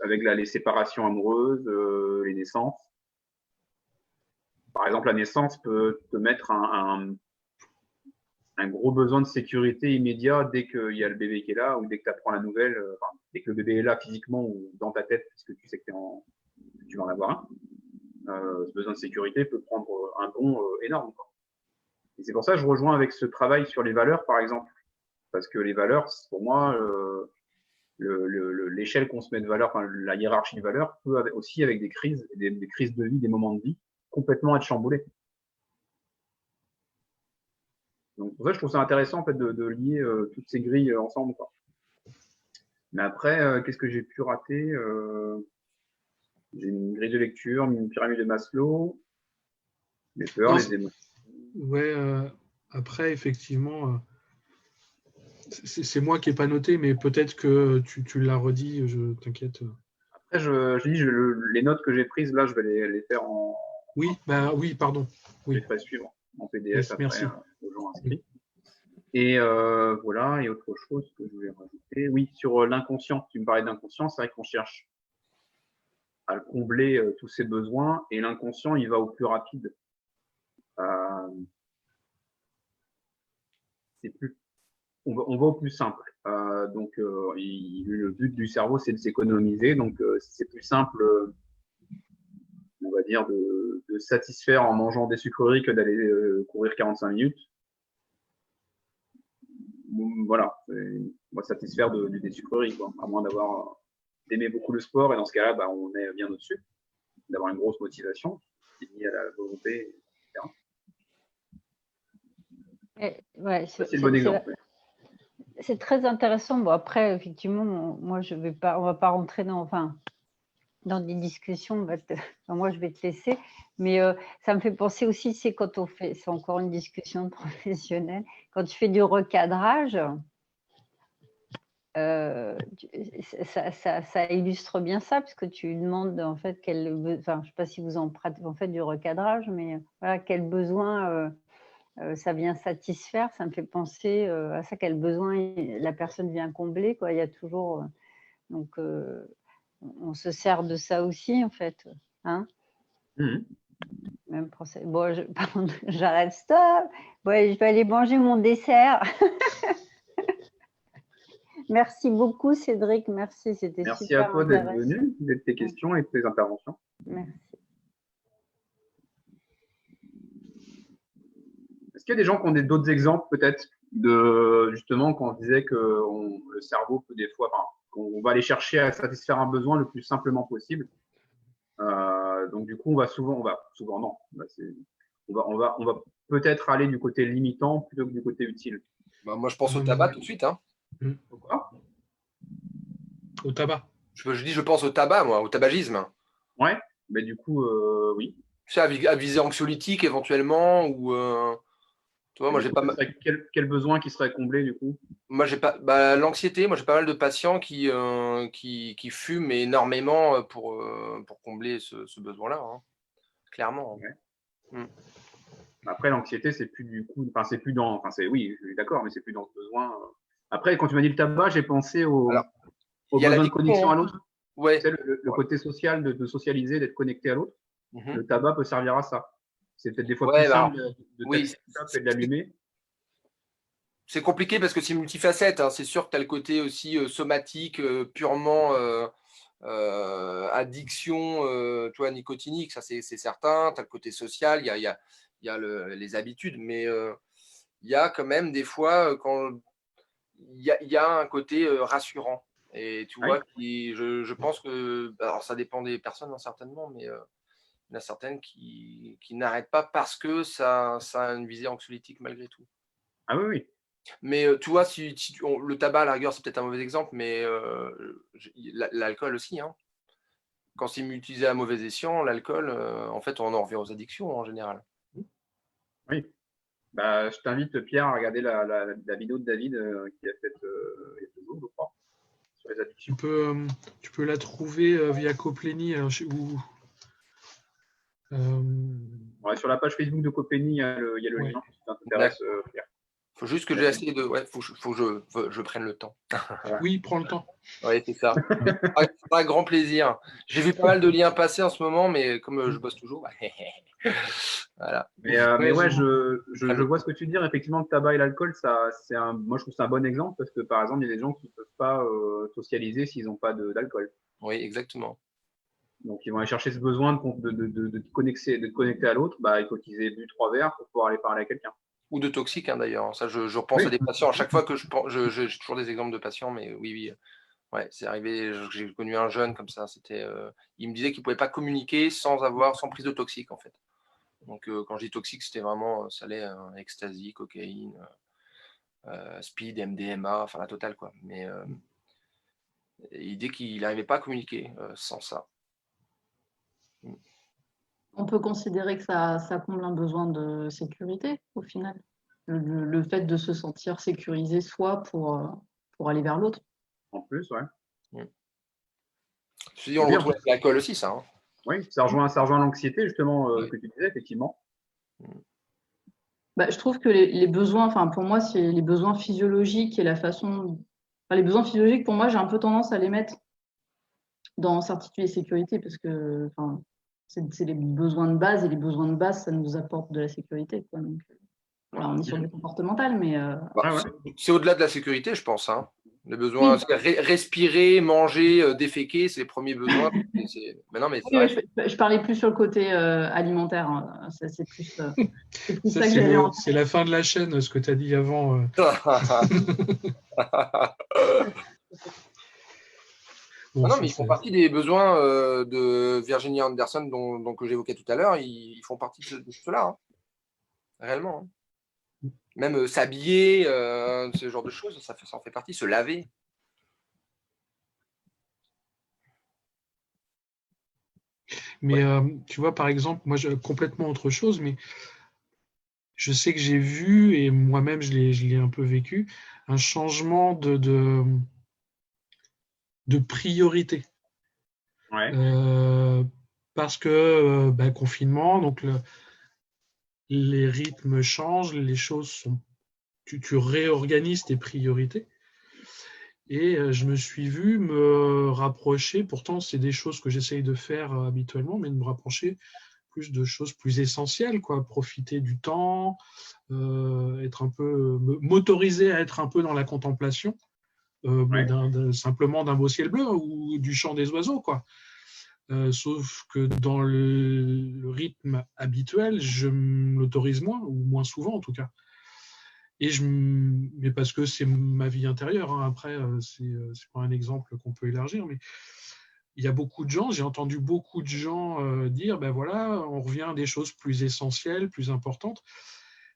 A: avec les séparations amoureuses, les naissances. Par exemple, la naissance peut te mettre un gros besoin de sécurité immédiat dès qu'il y a le bébé qui est là ou dès que tu apprends la nouvelle, dès que le bébé est là physiquement ou dans ta tête, parce que tu sais que tu vas en avoir un. Ce besoin de sécurité peut prendre un bond énorme, quoi. Et c'est pour ça que je rejoins avec ce travail sur les valeurs, par exemple. Parce que les valeurs, pour moi, l'échelle qu'on se met de valeurs, enfin, la hiérarchie de valeurs peut aussi, avec des crises, des crises de vie, des moments de vie, complètement être chamboulée. Donc, pour ça, je trouve ça intéressant en fait, de lier toutes ces grilles ensemble, quoi. Mais après, qu'est-ce que j'ai pu rater J'ai une grille de lecture, une pyramide de Maslow, les peurs,
C: Non,
A: les émotions.
C: Ouais, après, effectivement, c'est moi qui n'ai pas noté, mais peut-être que tu l'as redit, je t'inquiète.
A: Après, je dis, les notes que j'ai prises, là, je vais les faire
C: Oui, oui, pardon.
A: je les
C: Oui,
A: ferai suivre en PDF
C: yes,
A: après
C: merci.
A: aux gens inscrits. Et voilà, et autre chose que je voulais rajouter. Oui, sur l'inconscient, tu me parlais d'inconscient, c'est vrai qu'on cherche à le combler tous ses besoins, et l'inconscient, il va au plus rapide. C'est plus, on va au plus simple. Donc, le but du cerveau, c'est de s'économiser. Donc, c'est plus simple, on va dire, de satisfaire en mangeant des sucreries que d'aller courir 45 minutes. Voilà, on va satisfaire des sucreries, quoi, à moins d'aimer beaucoup le sport, et dans ce cas-là, bah, on est bien au-dessus, d'avoir une grosse motivation qui est liée à la volonté, etc.
B: Ouais,
A: c'est le bon exemple.
B: C'est très intéressant. Bon, après, effectivement, moi, on va pas rentrer dans des discussions. Moi, je vais te laisser. Mais ça me fait penser aussi, c'est quand c'est encore une discussion professionnelle, quand tu fais du recadrage, ça illustre bien ça, parce que tu demandes en fait je ne sais pas si vous en faites du recadrage, mais voilà, quel besoin ça vient satisfaire. Ça me fait penser à ça, quel besoin la personne vient combler, quoi. Il y a toujours donc on se sert de ça aussi en fait, hein. Même procès. Bon, pardon, j'arrête, stop. Ouais, je vais aller manger mon dessert. Merci beaucoup, Cédric. Merci, c'était
A: Merci
B: super
A: à toi d'être
B: intéressant.
A: venu, de tes questions et de tes interventions.
B: Merci.
A: Est-ce qu'il y a des gens qui ont d'autres exemples peut-être de justement quand on disait que le cerveau peut des fois, qu'on va aller chercher à satisfaire un besoin le plus simplement possible. Donc du coup, on va non, on va peut-être aller du côté limitant plutôt que du côté utile.
F: Bah, moi, je pense au tabac tout de suite. Hein.
A: Pourquoi ?
C: Au tabac.
F: Je pense au tabac, moi, au tabagisme.
A: Ouais, mais du coup, oui.
F: Tu sais, à visée anxiolytique éventuellement, ou tu vois, moi j'ai pas
A: quel besoin qui serait comblé du coup ?
F: Moi j'ai pas l'anxiété. Moi j'ai pas mal de patients qui fument énormément pour combler ce besoin-là, hein. Clairement.
A: Ouais. Après, l'anxiété, c'est plus du coup, c'est plus dans, oui, je suis d'accord, mais c'est plus dans ce besoin. Après, quand tu m'as dit le tabac, j'ai pensé au besoin de connexion à l'autre.
F: Ouais.
A: Tu sais, le côté social, de socialiser, d'être connecté à l'autre. Le tabac peut servir à ça. C'est peut-être des fois plus simple de taper et de l'allumer.
F: C'est compliqué parce que c'est multifacette, hein. C'est sûr que tu as le côté aussi somatique, purement addiction, tu vois, nicotinique, ça c'est certain. Tu as le côté social, il y a les habitudes, mais il y a quand même des fois quand il y a un côté rassurant. Et tu vois, je pense que, alors ça dépend des personnes, hein, certainement, mais il y en a certaines qui n'arrêtent pas parce que ça a une visée anxiolytique malgré tout.
A: Ah oui, oui.
F: Mais tu vois, le tabac, à la rigueur, c'est peut-être un mauvais exemple, mais l'alcool aussi, hein. Quand c'est utilisé à mauvais escient, l'alcool, en fait, on en revient aux addictions en général.
A: Oui. Bah, je t'invite, Pierre, à regarder la vidéo de David qu'il a faite il y a 2 jours, je crois, sur les addictions.
C: Tu peux la trouver via Coplénie.
A: Ouais, sur la page Facebook de Copénie, il y a le lien, si ça t'intéresse, Pierre.
F: Faut juste que j'essaie de. Ouais, faut que je prenne le temps.
C: Oui, prends le temps.
F: Oui, c'est ça. Pas grand plaisir. J'ai vu pas mal de liens passer en ce moment, mais comme je bosse toujours, voilà.
A: Mais ouais,
C: c'est bon.
A: je vois ce que tu dis dire. Effectivement, le tabac et l'alcool, moi, je trouve que c'est un bon exemple parce que, par exemple, il y a des gens qui ne peuvent pas socialiser s'ils n'ont pas d'alcool.
F: Oui, exactement.
A: Donc, ils vont aller chercher ce besoin de te connecter à l'autre. Bah, il faut qu'ils aient bu 3 verres pour pouvoir aller parler à quelqu'un.
F: Ou de toxiques, hein, d'ailleurs. Ça, je repense
A: Oui.
F: à des patients. À chaque fois que j'ai toujours des exemples de patients, mais oui. Ouais, c'est arrivé. J'ai connu un jeune comme ça. Il me disait qu'il ne pouvait pas communiquer sans prise de toxique, en fait. Donc, quand je dis toxique, c'était vraiment, ça allait ecstasy, cocaïne, speed, MDMA, enfin la totale, quoi. Mais il dit qu'il n'arrivait pas à communiquer sans ça.
D: On peut considérer que ça comble un besoin de sécurité, au final. Le fait de se sentir sécurisé soi pour aller vers l'autre.
A: En plus, ouais.
F: Je te dis, on le retrouve avec l'alcool aussi, ça. Hein.
A: Oui, ça rejoint l'anxiété, justement, que tu disais, effectivement.
D: Bah, je trouve que les besoins, enfin, pour moi, c'est les besoins physiologiques et la façon. Enfin, les besoins physiologiques, pour moi, j'ai un peu tendance à les mettre dans certitude et sécurité parce que enfin, c'est les besoins de base et les besoins de base, ça nous apporte de la sécurité, quoi. Donc, voilà, on est sur du comportemental, mais
F: C'est au-delà de la sécurité, je pense. Hein. Les besoins, respirer, manger, déféquer, c'est les premiers besoins. Mais non, mais
D: je parlais plus sur le côté alimentaire. Hein. C'est plus ça que j'avais en tête.
C: C'est la fin de la chaîne, ce que tu as dit avant.
F: Bon, non, mais ils font partie des besoins de Virginia Anderson que j'évoquais tout à l'heure. Ils font partie de cela, hein. Réellement. Hein. Même s'habiller, ce genre de choses, ça en fait partie. Se laver.
C: Mais tu vois, par exemple, moi, complètement autre chose, mais je sais que j'ai vu, et moi-même, je l'ai un peu vécu, un changement de priorité.
A: Ouais.
C: Parce que confinement, donc les rythmes changent, les choses sont. Tu réorganises tes priorités. Et je me suis vu me rapprocher, pourtant c'est des choses que j'essaye de faire habituellement, mais de me rapprocher plus de choses plus essentielles, quoi. Profiter du temps, m'autoriser à être un peu dans la contemplation, simplement d'un beau ciel bleu ou du chant des oiseaux, quoi. Sauf que dans le rythme habituel, je m'autorise moins, ou moins souvent en tout cas. Mais parce que c'est ma vie intérieure, hein. Après, c'est pas un exemple qu'on peut élargir, mais il y a beaucoup de gens, j'ai entendu beaucoup de gens dire, ben voilà, on revient à des choses plus essentielles, plus importantes.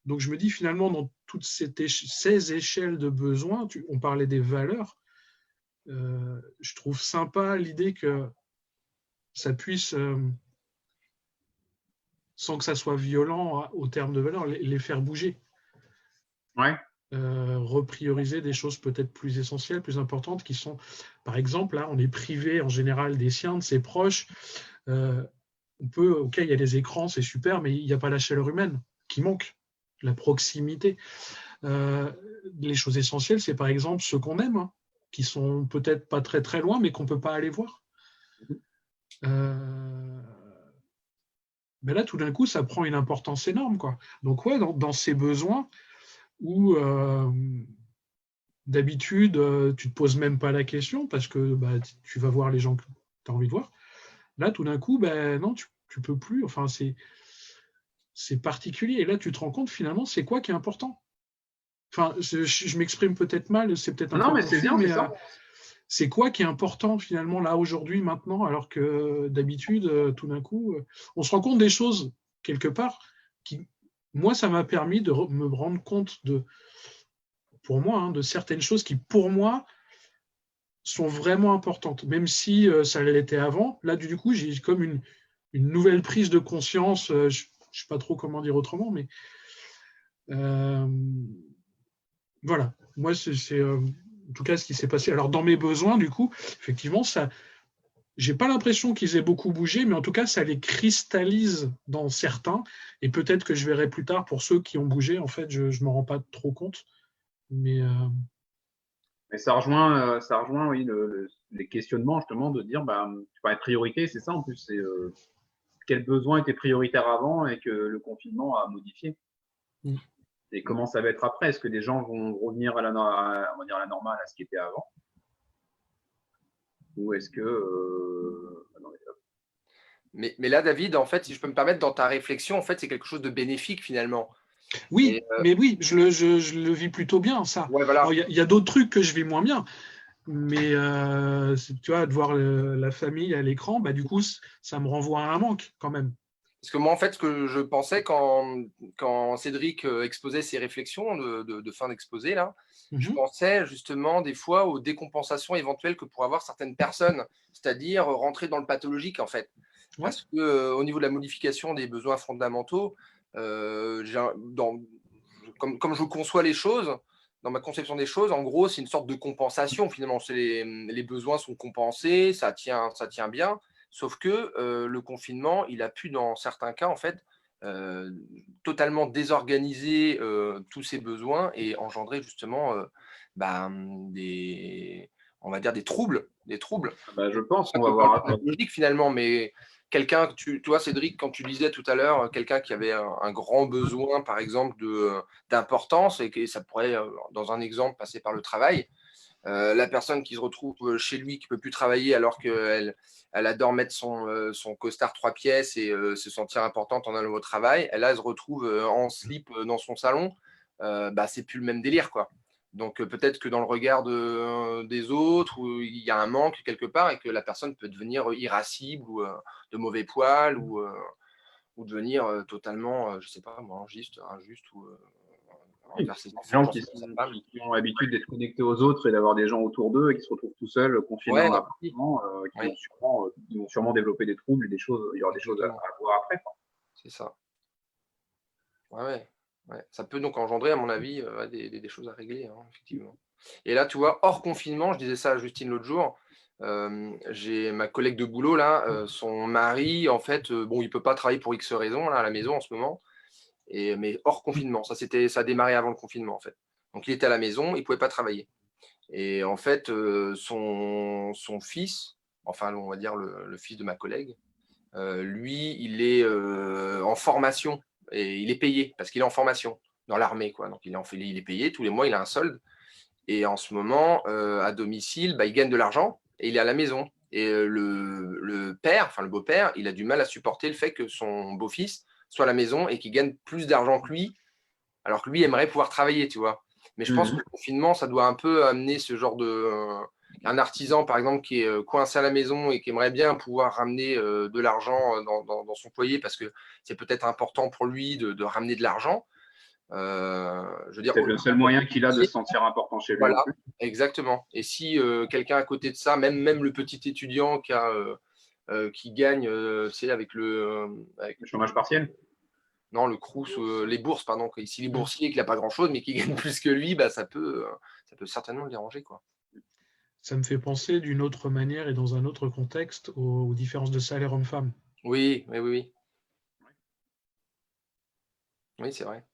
C: Donc je me dis finalement, dans toutes ces échelles de besoins, on parlait des valeurs, je trouve sympa l'idée que ça puisse, sans que ça soit violent au terme de valeurs, les faire bouger.
A: Ouais.
C: Reprioriser des choses peut-être plus essentielles, plus importantes, qui sont, par exemple, là, on est privé en général des siens, de ses proches. Ok, il y a les écrans, c'est super, mais il n'y a pas la chaleur humaine qui manque, la proximité. Les choses essentielles, c'est par exemple ceux qu'on aime, hein, qui sont peut-être pas très très loin, mais qu'on ne peut pas aller voir. Mais là, tout d'un coup, ça prend une importance énorme, quoi. Donc, ouais, dans ces besoins où d'habitude, tu ne te poses même pas la question parce que tu vas voir les gens que tu as envie de voir. Là, tout d'un coup, non, tu ne peux plus. Enfin, c'est particulier. Et là, tu te rends compte, finalement, c'est quoi qui est important. Enfin, je m'exprime peut-être mal, c'est peut-être un peu
A: mais c'est bien, c'est ça.
C: C'est quoi qui est important, finalement, là, aujourd'hui, maintenant, alors que d'habitude, tout d'un coup, on se rend compte des choses, quelque part, qui, moi, ça m'a permis de me rendre compte pour moi, hein, de certaines choses qui, pour moi, sont vraiment importantes, même si ça l'était avant. Là, du coup, j'ai comme une nouvelle prise de conscience, je ne sais pas trop comment dire autrement, mais voilà. Moi, c'est en tout cas ce qui s'est passé. Alors, dans mes besoins, du coup, effectivement, ça j'ai pas l'impression qu'ils aient beaucoup bougé, mais en tout cas, ça les cristallise dans certains. Et peut-être que je verrai plus tard pour ceux qui ont bougé. En fait, je ne m'en rends pas trop compte. Mais
A: Mais ça rejoint oui, les questionnements justement de dire, bah, tu parlais de priorité, c'est ça en plus, c'est quel besoin était prioritaire avant et que le confinement a modifié.
C: Mm.
A: Et comment ça va être après? Est-ce que les gens vont revenir on va dire à la normale, à ce qui était avant? Ou est-ce que
F: Mais là, David, en fait, si je peux me permettre, dans ta réflexion, en fait, c'est quelque chose de bénéfique finalement.
C: oui,
F: Et,
C: mais oui, je le vis plutôt bien, ça.
F: ouais, voilà.
C: Il y a d'autres trucs que je vis moins bien. Mais tu vois, de voir la famille à l'écran, bah, du coup, ça me renvoie à un manque quand même.
F: Parce que moi, en fait, ce que je pensais quand Cédric exposait ses réflexions de fin d'exposé, là, je pensais justement des fois aux décompensations éventuelles que pourraient avoir certaines personnes, c'est-à-dire rentrer dans le pathologique, en fait.
C: Ouais.
F: Parce que au niveau de la modification des besoins fondamentaux, comme je conçois les choses, dans ma conception des choses, en gros, c'est une sorte de compensation finalement. Les besoins sont compensés, ça tient bien. Sauf que le confinement, il a pu, dans certains cas, en fait, totalement désorganiser tous ces besoins et engendrer justement on va dire des troubles.
A: bah, je pense
F: Pas
A: qu'on
F: que
A: va
F: par
A: voir
F: le pathologique finalement, mais quelqu'un, tu vois, Cédric, quand tu disais tout à l'heure, quelqu'un qui avait un grand besoin, par exemple, d'importance et que ça pourrait, dans un exemple, passer par le travail. La personne qui se retrouve chez lui, qui ne peut plus travailler alors qu'elle adore mettre son costard 3 pièces et se sentir importante en allant au travail, elle se retrouve en slip dans son salon, c'est plus le même délire, quoi. Donc peut-être que dans le regard des autres, où il y a un manque quelque part et que la personne peut devenir irascible ou de mauvais poil ou devenir totalement, je sais pas moi, injuste ou envers ses
A: des
F: enfants,
A: gens
F: j'en sais pas.
A: qui ont l'habitude d'être connectés aux autres et d'avoir des gens autour d'eux et qui se retrouvent tout seuls, confinés
F: Ouais,
A: dans l'appartement,
F: oui,
A: ils vont sûrement développer des troubles et des choses, il y aura des choses
F: exactement,
A: à voir après, quoi.
F: c'est ça. Ouais. Ça peut donc engendrer, à mon avis, des choses à régler, hein, effectivement. Et là, tu vois, hors confinement, je disais ça à Justine l'autre jour, j'ai ma collègue de boulot, là, son mari, en fait, bon, il peut pas travailler pour X raisons, là, à la maison en ce moment, mais hors confinement. Ça a démarré avant le confinement, en fait. Donc, il était à la maison, il pouvait pas travailler. Et en fait, son fils, enfin, on va dire le fils de ma collègue, lui, il est en formation et il est payé parce qu'il est en formation dans l'armée, quoi. Donc, il est payé tous les mois, il a un solde. Et en ce moment, à domicile, il gagne de l'argent et il est à la maison. Et le père, enfin le beau-père, il a du mal à supporter le fait que son beau-fils soit à la maison et qu'il gagne plus d'argent que lui, alors que lui aimerait pouvoir travailler, tu vois. Mais je pense que le confinement, ça doit un peu amener ce genre de. Un artisan, par exemple, qui est coincé à la maison et qui aimerait bien pouvoir ramener de l'argent dans son foyer parce que c'est peut-être important pour lui de ramener de l'argent. Je veux dire,
A: C'est le seul moyen qu'il a de se sentir important chez lui en
F: voilà,
A: plus.
F: exactement. Et si quelqu'un à côté de ça, même le petit étudiant qui gagne, c'est avec
A: Le chômage partiel.
F: non, le Crous, les bourses, pardon. S'il est boursier et qu'il n'a pas grand-chose, mais qu'il gagne plus que lui, ça peut certainement le déranger, quoi.
C: Ça me fait penser d'une autre manière et dans un autre contexte aux différences de salaire homme-femme.
F: Oui. Oui, c'est vrai.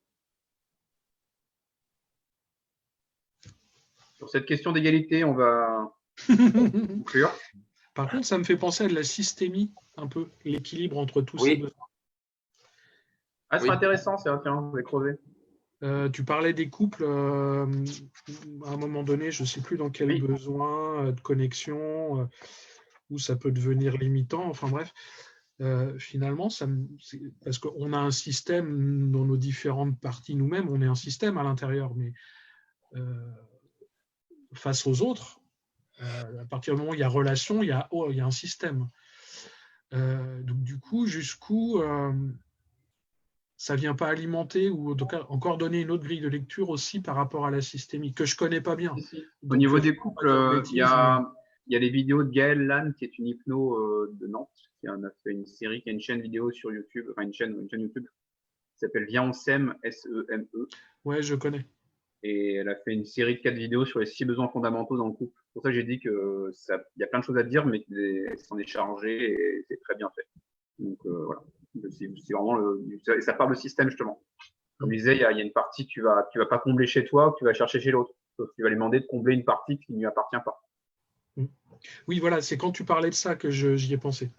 A: Sur cette question d'égalité, on va conclure.
C: Par contre, ça me fait penser à de la systémie, un peu, l'équilibre entre tous ces besoins.
A: Ah, c'est intéressant, tiens, je vais creuser.
C: Tu parlais des couples, à un moment donné, je ne sais plus dans quel besoin de connexion, où ça peut devenir limitant, enfin bref. Finalement, parce qu'on a un système dans nos différentes parties nous-mêmes, on est un système à l'intérieur, mais face aux autres, à partir du moment où il y a relation, il y a un système. Donc du coup, jusqu'où ça ne vient pas alimenter ou en tout cas encore donner une autre grille de lecture aussi par rapport à la systémie, que je ne connais pas bien.
A: Au niveau des couples, il y a les vidéos de Gaëlle Lannes, qui est une hypno de Nantes, qui a fait une série, qui a une chaîne vidéo sur YouTube, enfin une chaîne YouTube, qui s'appelle Viens on s'aime, S-E-M-E.
C: Ouais, je connais.
A: Et elle a fait une série de 4 vidéos sur les 6 besoins fondamentaux dans le couple. C'est pour ça que j'ai dit que il y a plein de choses à dire, mais qu'elle s'en est chargée et c'est très bien fait. Donc voilà. C'est vraiment et ça parle de système justement. Comme je disais, il y a une partie que tu vas pas combler chez toi, que tu vas chercher chez l'autre. Tu vas lui demander de combler une partie qui ne lui appartient pas.
C: Oui, voilà, c'est quand tu parlais de ça que j'y ai pensé.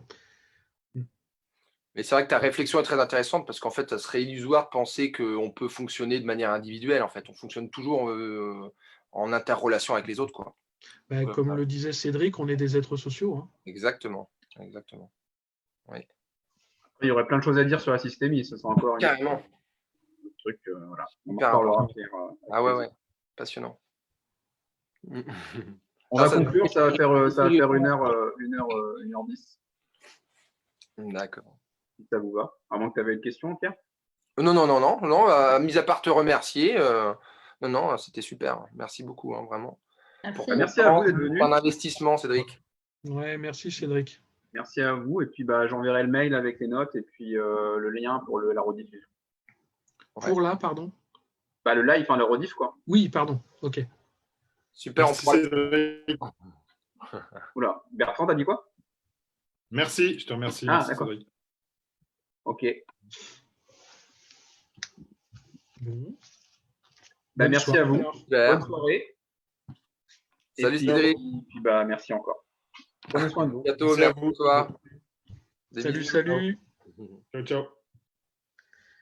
F: Mais c'est vrai que ta réflexion est très intéressante parce qu'en fait, ça serait illusoire de penser qu'on peut fonctionner de manière individuelle. En fait, on fonctionne toujours en interrelation avec les autres, quoi.
C: Bah, comme le disait Cédric, on est des êtres sociaux. Hein.
F: Exactement. Exactement. Oui.
A: Il y aurait plein de choses à dire sur la systémie. Ce sera encore
F: Carrément.
A: un truc. Voilà. On en
F: Hyper
A: reparlera.
F: important. Ah ouais. Passionnant.
A: On va conclure. Ça va faire 1h10.
F: D'accord.
A: Si ça vous va. À moins que tu avais une question, Pierre.
F: Non. Mis à part te remercier. Non, c'était super. Merci beaucoup, hein, vraiment.
A: Merci à vous d'être venu.
F: Pour l'investissement, Cédric.
C: Ouais, merci Cédric.
A: Merci à vous. Et puis j'enverrai le mail avec les notes et puis le lien pour la rediffusion.
C: Pour là, pardon.
A: Le live, enfin le rediff, quoi.
C: Oui, pardon. Ok.
F: Super.
E: Merci, Cédric.
A: Oula, Bertrand, t'as dit quoi?
E: Merci, je te remercie.
A: Ah,
E: merci,
A: d'accord.
E: Cédric.
A: Ok.
C: Bon.
A: Merci
C: soirée,
A: à vous.
C: alors.
A: Bonne soirée.
F: Salut,
A: et puis,
F: Cédric.
A: Puis merci encore. Prenez soin de vous.
F: Bientôt.
E: Merci à vous.
F: Toi.
C: Salut.
E: Ciao, ciao.